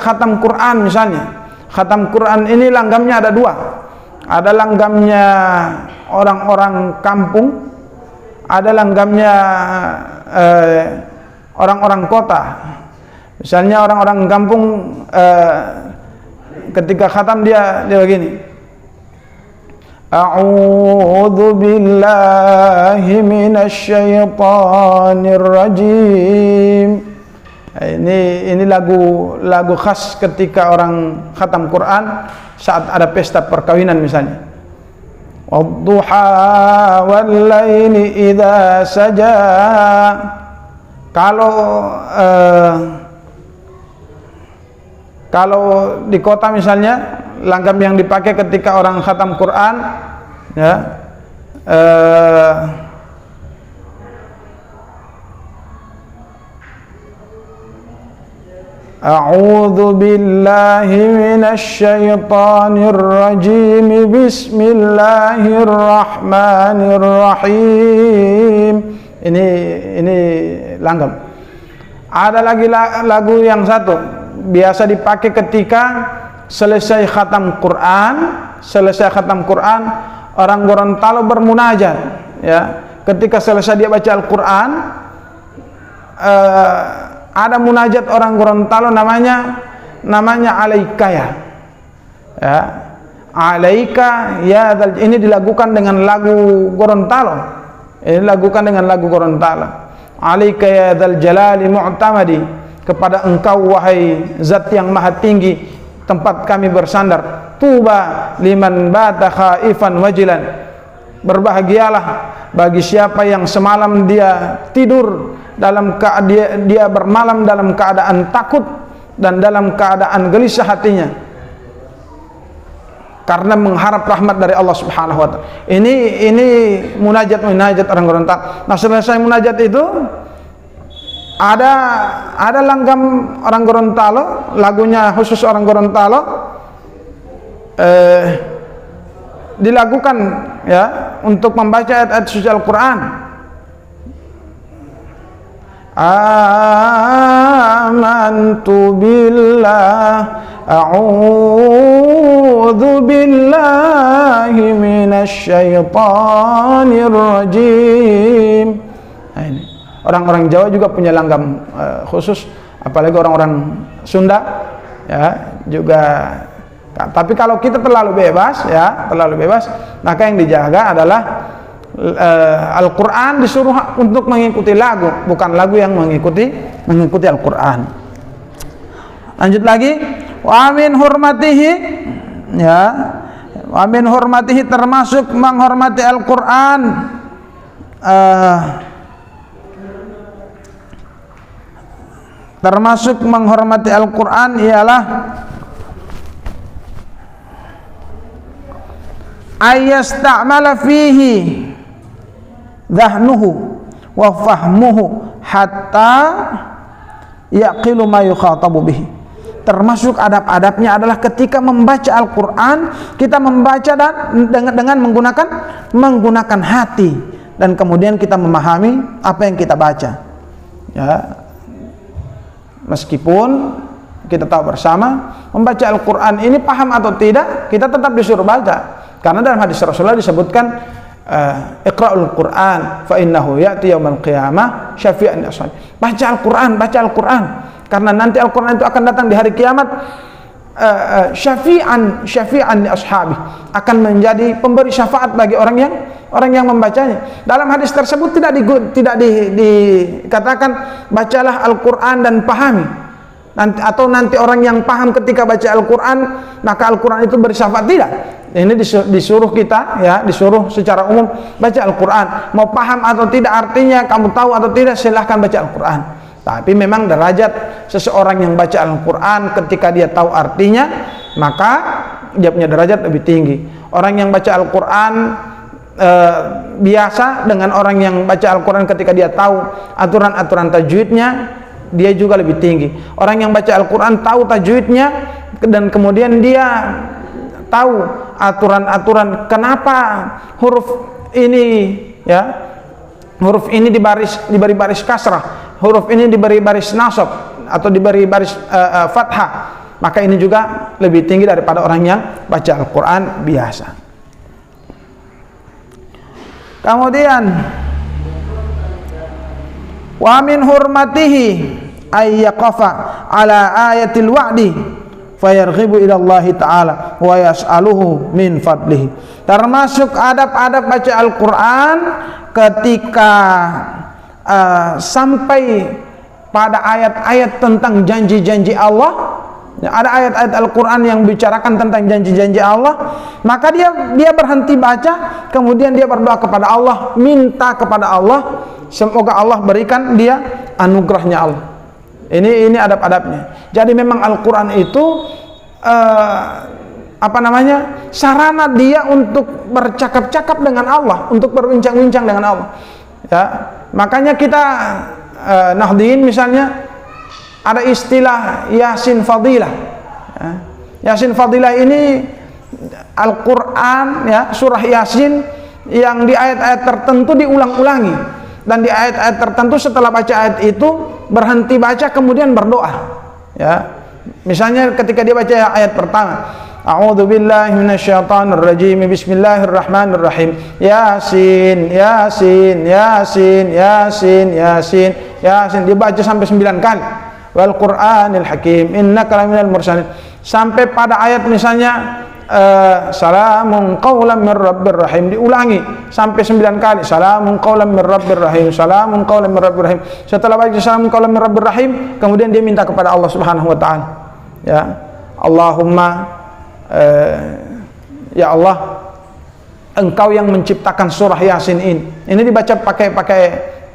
A: khatam Quran misalnya. Khatam Quran ini langgamnya ada 2. Ada langgamnya orang-orang kampung, ada langgamnya orang-orang kota. Misalnya orang-orang kampung ketika khatam dia begini. A'udzu billahi minasyaitonir rajim. Ini lagu khas ketika orang khatam Quran saat ada pesta perkawinan misalnya. Wadduha wal laili idza saja. Kalau di kota misalnya langgam yang dipakai ketika orang khatam Quran ya, A'udzu billahi minasyaitonir rajim. Bismillahirrahmanirrahim. Ini langgam. Ada lagi lagu yang satu biasa dipakai ketika selesai khatam Quran, orang Gorontalo bermunajat ya. Ketika selesai dia baca Al-Qur'an, ada munajat orang Gorontalo namanya alaika ya. Alaika ya, ini dilakukan dengan lagu Gorontalo. Alaika ya dzal jalali mu'tamadi, kepada engkau wahai zat yang maha tinggi tempat kami bersandar. Tuba liman bata khaifan wajilan, berbahagialah bagi siapa yang semalam dia tidur dia bermalam dalam keadaan takut dan dalam keadaan gelisah hatinya karena mengharap rahmat dari Allah Subhanahu wa taala. Ini munajat orang Gorontalo. Nah, selesai munajat itu ada langgam orang Gorontalo, lagunya khusus orang Gorontalo, dilakukan ya untuk membaca ayat-ayat suci Al-Qur'an. Amantu billah, a'udzu billahi minasyaitonir rajim. Nah, ini orang-orang Jawa juga punya langgam khusus, apalagi orang-orang Sunda ya juga. Tapi kalau kita terlalu bebas, maka yang dijaga adalah Al-Quran disuruh untuk mengikuti lagu, bukan lagu yang mengikuti Al-Quran. Lanjut lagi, wa min hurmatihi ya, wa min hurmatihi termasuk menghormati Al-Quran, termasuk menghormati Al-Quran ialah ayyasta'mala fihi dhahnuhu wa fahmuhu hatta yaqilu ma yukhatabu bihi. Termasuk adab-adabnya adalah ketika membaca Al-Quran, kita membaca dengan menggunakan hati, dan kemudian kita memahami apa yang kita baca ya. Meskipun kita tahu bersama membaca Al-Quran ini paham atau tidak, kita tetap disuruh baca. Karena dalam hadis Rasulullah disebutkan Iqra'ul Qur'an fa innahu ya'ti yaumal qiyamah syafi'an li ashabi. Baca Al-Quran karena nanti Al-Quran itu akan datang di hari kiamat syafi'an li ashabi, akan menjadi pemberi syafaat bagi orang yang membacanya. Dalam hadis tersebut tidak dikatakan bacalah Al-Quran dan pahami. Nanti orang yang paham ketika baca Al-Quran maka Al-Quran itu bersyafaat, tidak. Ini disuruh kita ya, disuruh secara umum baca Al-Quran. Mau paham atau tidak artinya, kamu tahu atau tidak, silahkan baca Al-Quran. Tapi memang derajat seseorang yang baca Al-Quran ketika dia tahu artinya, maka dia punya derajat lebih tinggi. Orang yang baca Al-Quran biasa dengan orang yang baca Al-Quran ketika dia tahu aturan-aturan tajwidnya, dia juga lebih tinggi. Orang yang baca Al-Quran tahu tajwidnya dan kemudian dia tahu aturan-aturan kenapa huruf ini diberi baris kasrah, huruf ini diberi baris nasab atau diberi baris fathah, maka ini juga lebih tinggi daripada orang yang baca Al-Quran biasa. Kemudian wa min hurmatihi ay yaqafa ala ayatil wa'di fayarghibu ila Allah taala wa yas'aluhu min fadlihi. Termasuk adab-adab baca Al-Qur'an ketika sampai pada ayat-ayat tentang janji-janji Allah. Ada ayat-ayat Al-Quran yang bicarakan tentang janji-janji Allah, maka dia berhenti baca, kemudian dia berdoa kepada Allah, minta kepada Allah, semoga Allah berikan dia anugerahnya Allah. Ini adab-adabnya. Jadi memang Al-Quran itu sarana dia untuk bercakap-cakap dengan Allah, untuk berbincang-bincang dengan Allah. Ya, makanya kita Nahdien misalnya ada istilah Yasin Fadilah. Yasin Fadilah ini Al-Quran, ya, surah Yasin yang di ayat-ayat tertentu diulang-ulangi, dan di ayat-ayat tertentu setelah baca ayat itu berhenti baca kemudian berdoa. Ya, misalnya ketika dia baca ayat pertama, A'udzu billahi minasyaitonir rajim. Bismillahirrahmanirrahim. Yasin, Yasin, Yasin, Yasin, Yasin, Yasin. Dibaca sampai 9 kali. Wal Qur'anil Hakim. Innaka laminal mursalin. Sampai pada ayat misalnya salamun qaulan mir rabbir rahim, diulangi sampai 9 kali. Salamun qaulan mir rabbir rahim. Salamun qaulan mir rabbir rahim. Setelah baca salamun qaulan mir rabbir rahim, kemudian dia minta kepada Allah Subhanahu wa taala. Ya. Allahumma ya Allah, Engkau yang menciptakan surah Yasin ini. Ini dibaca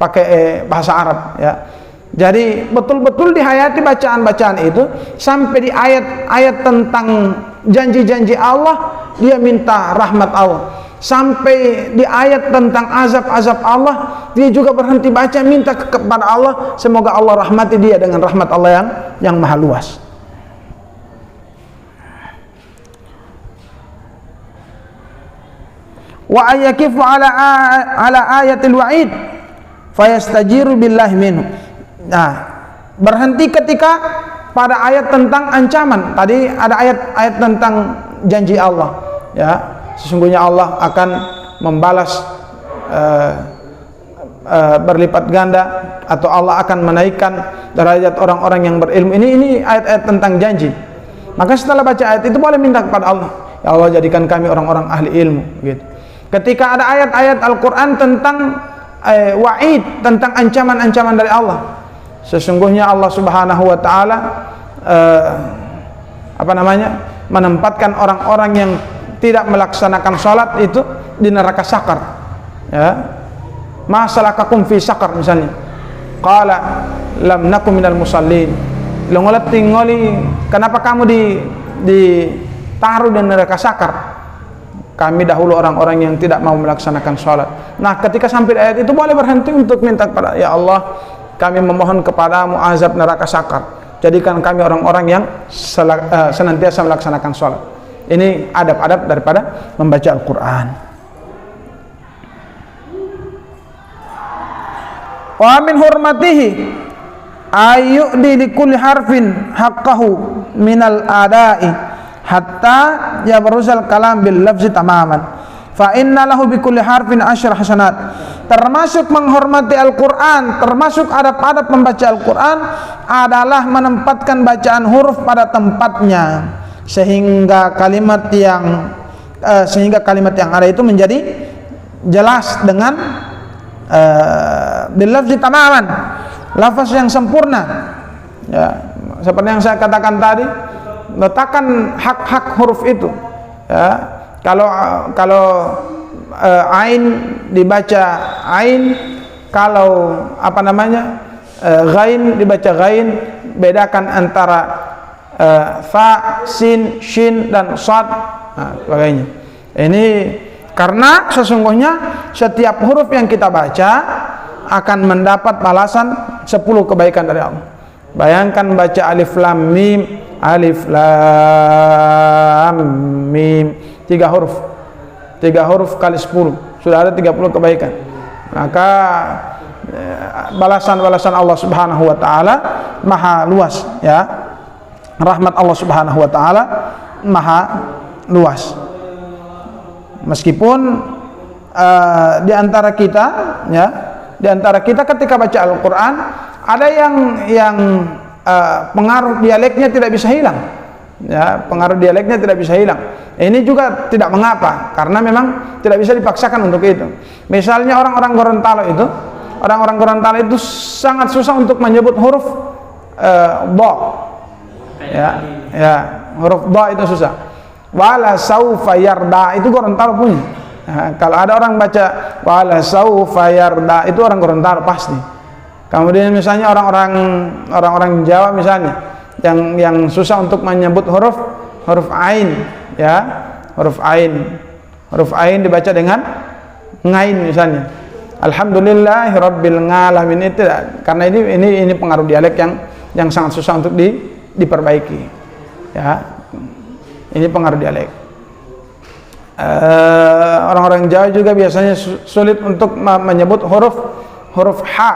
A: pakai bahasa Arab, ya. Jadi betul-betul dihayati bacaan-bacaan itu sampai di ayat-ayat tentang janji-janji Allah, dia minta rahmat Allah. Sampai di ayat tentang azab-azab Allah, dia juga berhenti baca, minta kepada Allah semoga Allah rahmati dia dengan rahmat Allah yang maha luas. Wa ayakifu ala ayatil wa'id fayastajiru billahi minhu. Nah, berhenti ketika pada ayat tentang ancaman. Tadi ada ayat-ayat tentang janji Allah, ya, sesungguhnya Allah akan membalas berlipat ganda, atau Allah akan menaikkan derajat orang-orang yang berilmu. Ini ayat-ayat tentang janji. Maka setelah baca ayat itu boleh minta kepada Allah, ya Allah jadikan kami orang-orang ahli ilmu, gitu. Ketika ada ayat-ayat Al-Quran tentang wa'id, tentang ancaman-ancaman dari Allah, sesungguhnya Allah Subhanahu wa taala menempatkan orang-orang yang tidak melaksanakan salat itu di neraka sakar. Ya. Ma salakakum fi sakar misalnya. Qala lam nakum minal musallin. Longolat tingoli, kenapa kamu ditaruh di neraka sakar? Kami dahulu orang-orang yang tidak mau melaksanakan salat. Nah, ketika sampai ayat itu boleh berhenti untuk minta kepada, ya Allah, kami memohon kepadamu azab neraka sakar. Jadikan kami orang-orang yang senantiasa melaksanakan salat. Ini adab-adab daripada membaca Al-Quran. Wa min hurmatihi ayyudi likulli harfin haqqahu minal adai hatta yabruzal kalam bil lafzi tamaman fa inna lahu bikulli harfin asyra hasanat. Termasuk menghormati Al-Quran, termasuk adab-adab membaca Al-Quran adalah menempatkan bacaan huruf pada tempatnya, sehingga kalimat yang ada itu menjadi jelas dengan bil lafzi tamaman, lafaz yang sempurna. Ya, seperti yang saya katakan tadi, letakkan hak-hak huruf itu. Ya, kalau ain dibaca ain, kalau ghain dibaca ghain, bedakan antara fa, sin, shin dan sad, sebagainya. Ini karena sesungguhnya setiap huruf yang kita baca akan mendapat balasan 10 kebaikan dari Allah. Bayangkan baca alif lam mim, alif lam mim, 3 huruf kali 10 sudah ada 30 kebaikan. Maka balasan-balasan Allah Subhanahu wa taala maha luas, ya. Rahmat Allah Subhanahu wa taala maha luas. Meskipun di antara kita ketika baca Al-Quran ada yang pengaruh dialeknya tidak bisa hilang. Ya, pengaruh dialeknya tidak bisa hilang. Ini juga tidak mengapa, karena memang tidak bisa dipaksakan untuk itu. Misalnya orang-orang Gorontalo itu sangat susah untuk menyebut huruf dha. Ya, huruf dha itu susah. Wala saufa yarda itu Gorontalo punya. Nah, kalau ada orang baca wala saufa yarda itu orang Gorontalo pasti. Kemudian misalnya orang-orang Jawa misalnya yang susah untuk menyebut huruf ain, ya, huruf ain dibaca dengan ngain misalnya. Alhamdulillahirabbil alamin itu karena ini pengaruh dialek yang sangat susah untuk diperbaiki, ya. Ini pengaruh dialek. Orang-orang Jawa juga biasanya sulit untuk menyebut huruf ha.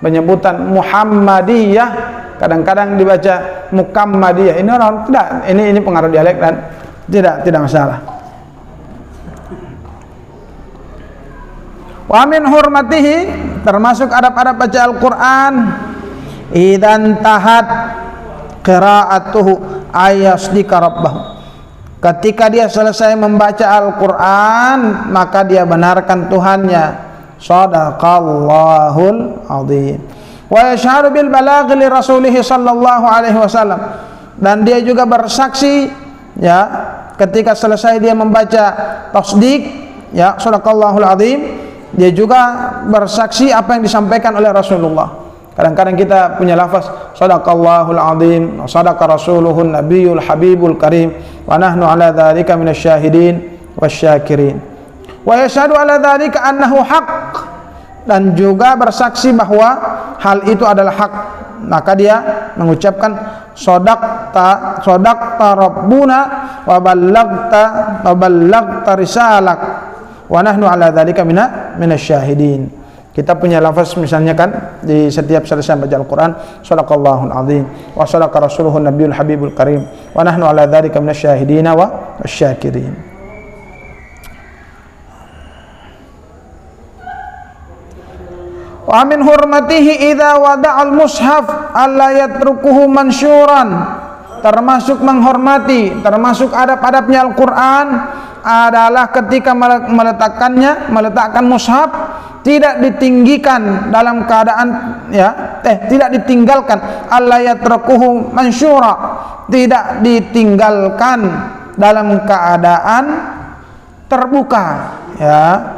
A: Penyebutan Muhammadiyah kadang-kadang dibaca Mukammadiyah. Ini orang tidak, ini pengaruh dialek dan tidak masalah. Wa min hurmatihi, termasuk adab-adab baca Al-Qur'an, idzan tahat qira'atuhu ayasdika rabbahu. Ketika dia selesai membaca Al-Qur'an, maka dia benarkan Tuhannya. Shadaqallahul azim. Wa yashhadu bil balaghi li rasulih sallallahu alaihi wasallam, dan dia juga bersaksi, ya, ketika selesai dia membaca tasdik, ya, shadaqallahul azim, dia juga bersaksi apa yang disampaikan oleh Rasulullah. Kadang-kadang kita punya lafaz shadaqallahul azim, sadaqa rasuluhun nabiyul habibul karim, wa nahnu ala dzalika minasyahidin wasyakirin. Wa yashhadu ala dzalika annahu haqq, dan juga bersaksi bahwa hal itu adalah hak. Maka dia mengucapkan shadaqta rabbuna wa ballaghta risalak wa nahnu ala dzalika minasyahidin. Kita punya lafaz misalnya kan di setiap selesai baca Al-Qur'an, shadaqallahul azim wa sadaqa rasuluhun nabiyul habibul karim wa nahnu ala dzalika minasyahidin wa wasyakirin. Wa min hurmatihi idza wada'al mushaf alla yatrukuhu mansyuran. Termasuk menghormati, termasuk adab-adabnya Al-Qur'an adalah ketika meletakkan mushaf tidak ditinggikan dalam keadaan, ya, tidak ditinggalkan, alla yatrukuhu mansyura, tidak ditinggalkan dalam keadaan terbuka, ya,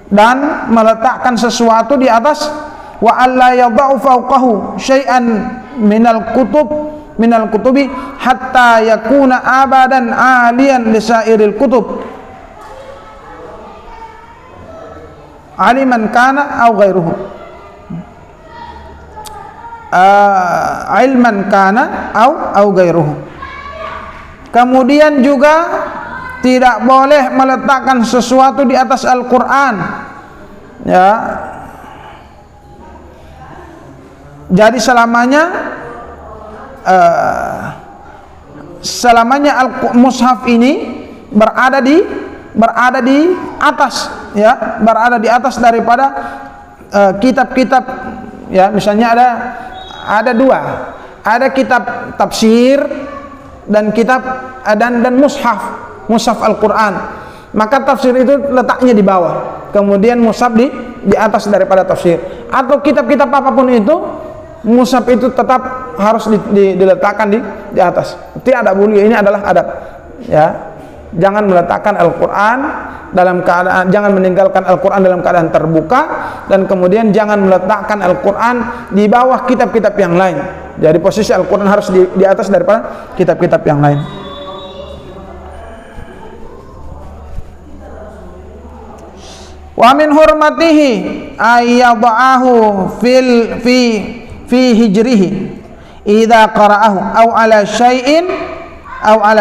A: dan meletakkan sesuatu di atas. Wa alla yadau fawqahu syai'an minal kutubi hatta yakuna abadan aliyan lisairil kutub aliman kana au ghairuhu ilman kana au ghairuhu. Kemudian juga tidak boleh meletakkan sesuatu di atas Al-Qur'an, ya. Jadi selamanya al-mushaf ini berada di atas, ya, berada di atas daripada kitab-kitab, ya. Misalnya ada dua, ada kitab tafsir dan kitab dan mushaf Al-Qur'an. Maka tafsir itu letaknya di bawah, kemudian mushaf di atas daripada tafsir. Atau kitab-kitab apapun itu, mushaf itu tetap harus diletakkan di atas. Tidak boleh, ini adalah adab, ya. Jangan meletakkan Al-Qur'an dalam keadaan, jangan meninggalkan Al-Qur'an dalam keadaan terbuka, dan kemudian jangan meletakkan Al-Qur'an di bawah kitab-kitab yang lain. Jadi posisi Al-Qur'an harus di atas daripada kitab-kitab yang lain. Wa min hurmatihi ayyada'ahu fi hijrihi idza qara'ahu aw ala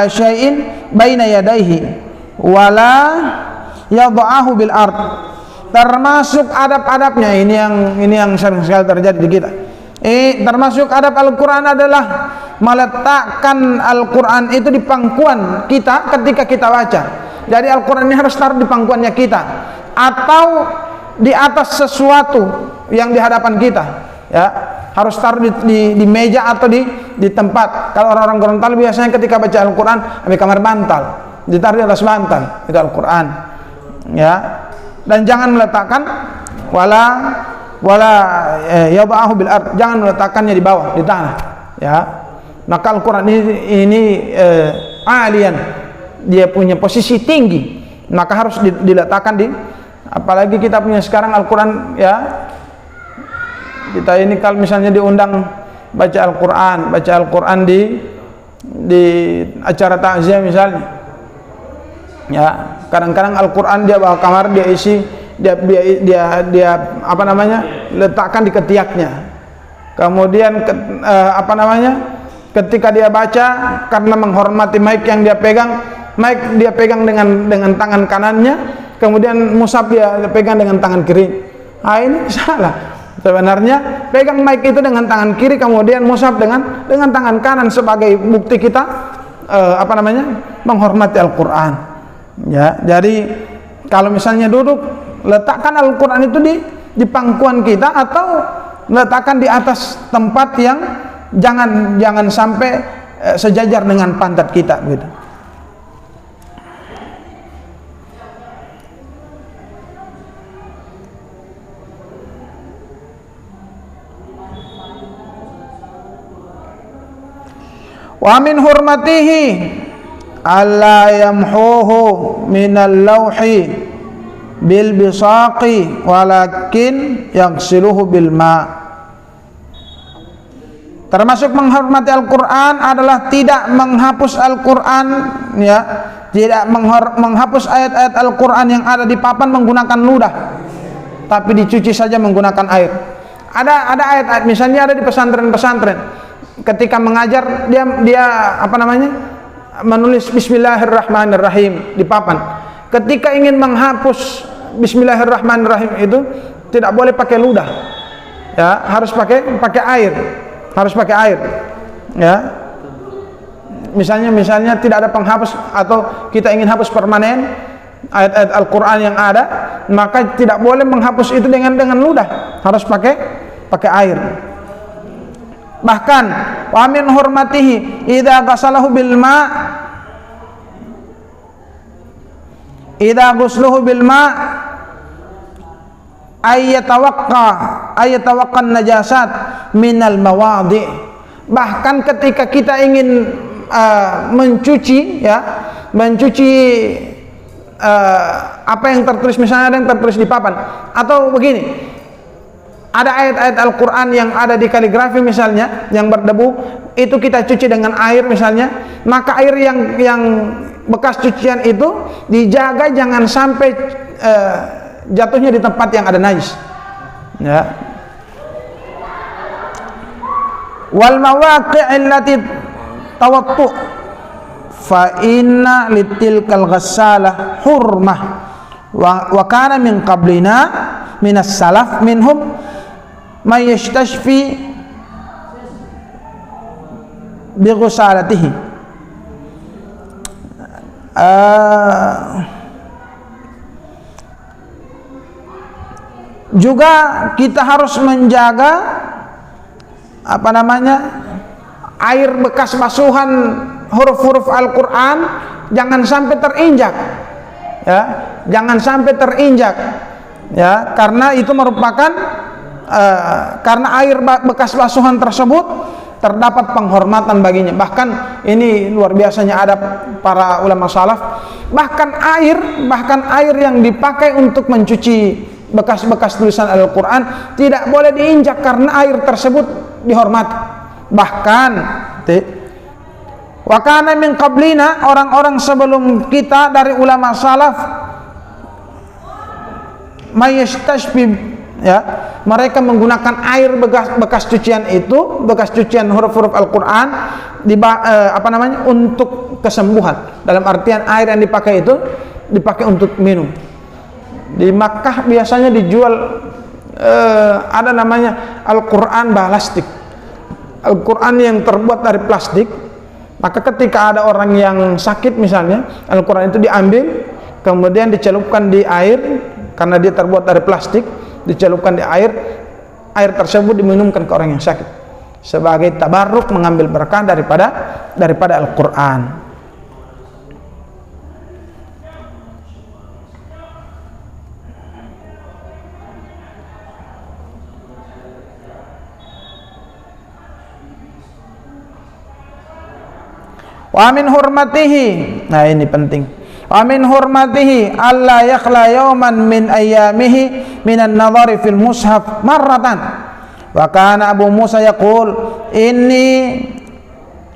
A: syai'in baina yadayhi wala yada'ahu bil ard. Termasuk adab-adabnya ini yang sering sekali terjadi di kita. Termasuk adab Al-Qur'an adalah meletakkan Al-Qur'an itu di pangkuan kita ketika kita baca. Jadi Al-Qur'an ini harus taruh di pangkuannya kita atau di atas sesuatu yang di hadapan kita, ya. harus taruh di meja atau di tempat. Kalau orang-orang Gorontalo biasanya ketika baca Al-Quran di kamar bantal, ditaruh di atas bantal, itu Al-Quran. Ya, dan jangan meletakkan wala yada'ahu bil ard, jangan meletakkannya di bawah, di tanah. Ya, maka Al-Quran ini alian, dia punya posisi tinggi, maka harus diletakkan apalagi kita punya sekarang Al-Quran, ya. Kita ini kalau misalnya diundang baca Al-Quran di acara takziah misalnya, ya, kadang-kadang Al-Quran dia bawa kamar, dia isi, dia apa namanya, letakkan di ketiaknya. Kemudian ketika dia baca, karena menghormati mic yang dia pegang dengan tangan kanannya, kemudian mushaf dia pegang dengan tangan kiri. Ah, ini salah. Sebenarnya pegang mic itu dengan tangan kiri, kemudian mushaf dengan tangan kanan sebagai bukti kita menghormati Al-Quran. Ya, jadi kalau misalnya duduk, letakkan Al-Quran itu di pangkuan kita, atau letakkan di atas tempat yang jangan sampai sejajar dengan pantat kita, gitu. Wa min hurmatihi alla yamhuhu minal lawhi bil bisaqi walakin yaghsiluhu bil ma. Termasuk menghormati Al-Quran adalah tidak menghapus Al-Quran, ya, tidak menghapus ayat-ayat Al-Quran yang ada di papan menggunakan ludah, tapi dicuci saja menggunakan air. Ada ayat-ayat misalnya ada di pesantren-pesantren, ketika mengajar dia menulis Bismillahirrahmanirrahim di papan. Ketika ingin menghapus Bismillahirrahmanirrahim itu tidak boleh pakai ludah, ya, harus pakai air, ya. Misalnya tidak ada penghapus, atau kita ingin hapus permanen ayat-ayat Al-Quran yang ada, maka tidak boleh menghapus itu dengan ludah, harus pakai air. Bahkan wa min hurmatihi idza ghasalahu bil ma, idza ghusluhu bil ma ayatawaqqa najasat minal mawadi'. Bahkan ketika kita ingin mencuci apa yang tertulis, misalnya ada yang tertulis di papan, atau begini, ada ayat-ayat Al-Quran yang ada di kaligrafi misalnya, yang berdebu, itu kita cuci dengan air misalnya, maka air yang bekas cucian itu dijaga jangan sampai jatuhnya di tempat yang ada najis, ya. Wal mawaqi'il lati tawattu fa inna litilkal ghassalah hurmah wa kana min qablina minas salaf minhum may yastashfi bi ghusalatihi. Juga kita harus menjaga air bekas basuhan huruf-huruf Al-Quran jangan sampai terinjak, ya, jangan sampai terinjak, ya, karena itu merupakan karena air bekas basuhan tersebut terdapat penghormatan baginya. Bahkan ini luar biasanya adab para ulama salaf, bahkan air yang dipakai untuk mencuci bekas-bekas tulisan Al-Quran tidak boleh diinjak, karena air tersebut dihormati. Bahkan wa kana min qablina, orang-orang sebelum kita dari ulama salaf, mayastashbib, ya, mereka menggunakan air bekas cucian itu, bekas cucian huruf-huruf Al-Quran untuk kesembuhan. Dalam artian air yang dipakai itu dipakai untuk minum. Di Makkah biasanya dijual ada namanya Al-Quran balastik, Al-Quran yang terbuat dari plastik. Maka ketika ada orang yang sakit misalnya, Al-Quran itu diambil, kemudian dicelupkan di air, karena dia terbuat dari plastik, dicelupkan di air air tersebut diminumkan ke orang yang sakit sebagai tabarruk, mengambil berkah daripada Al-Qur'an. Wa min hurmatihi, nah ini penting. Wa min hurmatihi alla yakhla yawman min ayyamihi minan nadhari fil mushaf marratan. Wa kana Abu Musa yaqul inni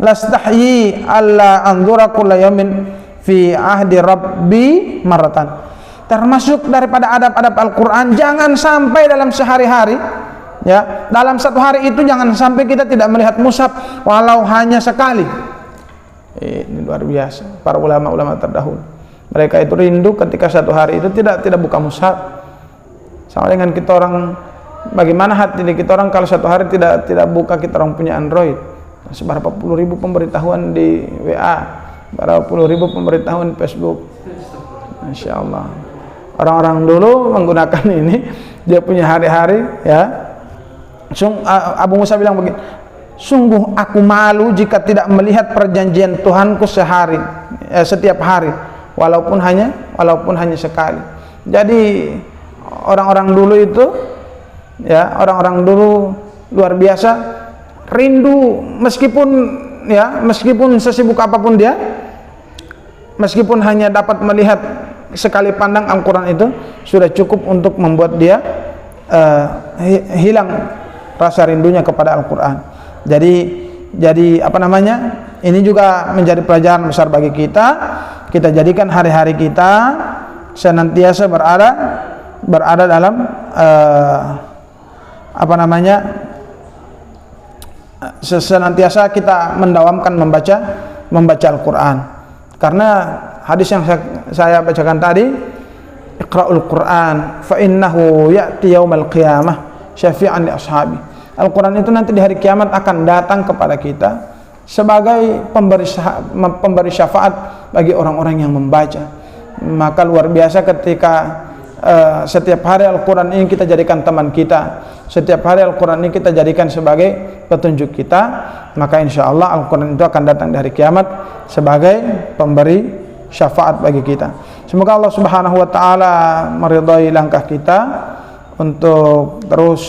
A: lastahyi alla anzura kulla yawmin fi ahdi rabbi marratan. Termasuk daripada adab-adab Al-Qur'an, jangan sampai dalam sehari-hari, ya, dalam satu hari itu jangan sampai kita tidak melihat mushaf walau hanya sekali. Ini luar biasa para ulama-ulama terdahulu. Mereka itu rindu ketika satu hari itu tidak buka mushaf. Sama dengan kita orang, bagaimana hati kita orang kalau satu hari tidak buka, kita orang punya Android, seberapa puluh ribu pemberitahuan di WA, berapa puluh ribu pemberitahuan di Facebook. Masya Allah. Orang-orang dulu menggunakan ini, dia punya hari-hari, ya. Abu Musa bilang begini, sungguh aku malu jika tidak melihat perjanjian Tuhanku setiap hari, walaupun hanya sekali. Jadi orang-orang dulu itu, ya, orang-orang dulu luar biasa rindu, meskipun sesibuk apapun dia, meskipun hanya dapat melihat sekali pandang Al-Quran itu sudah cukup untuk membuat dia hilang rasa rindunya kepada Al-Quran. Jadi apa namanya? Ini juga menjadi pelajaran besar bagi kita. Kita jadikan hari-hari kita senantiasa berada dalam apa namanya? Senantiasa kita mendawamkan membaca Al-Quran. Karena hadis yang saya bacakan tadi, Iqra'ul Quran fa innahu ya'ti yaumal qiyamah syafi'an li ashabi. Al-Quran itu nanti di hari kiamat akan datang kepada kita sebagai pemberi syafaat bagi orang-orang yang membaca. Maka luar biasa ketika setiap hari Al-Quran ini kita jadikan teman kita, setiap hari Al-Quran ini kita jadikan sebagai petunjuk kita, maka insya Allah Al-Quran itu akan datang di hari kiamat sebagai pemberi syafaat bagi kita. Semoga Allah Subhanahu wa taala meridhai langkah kita untuk terus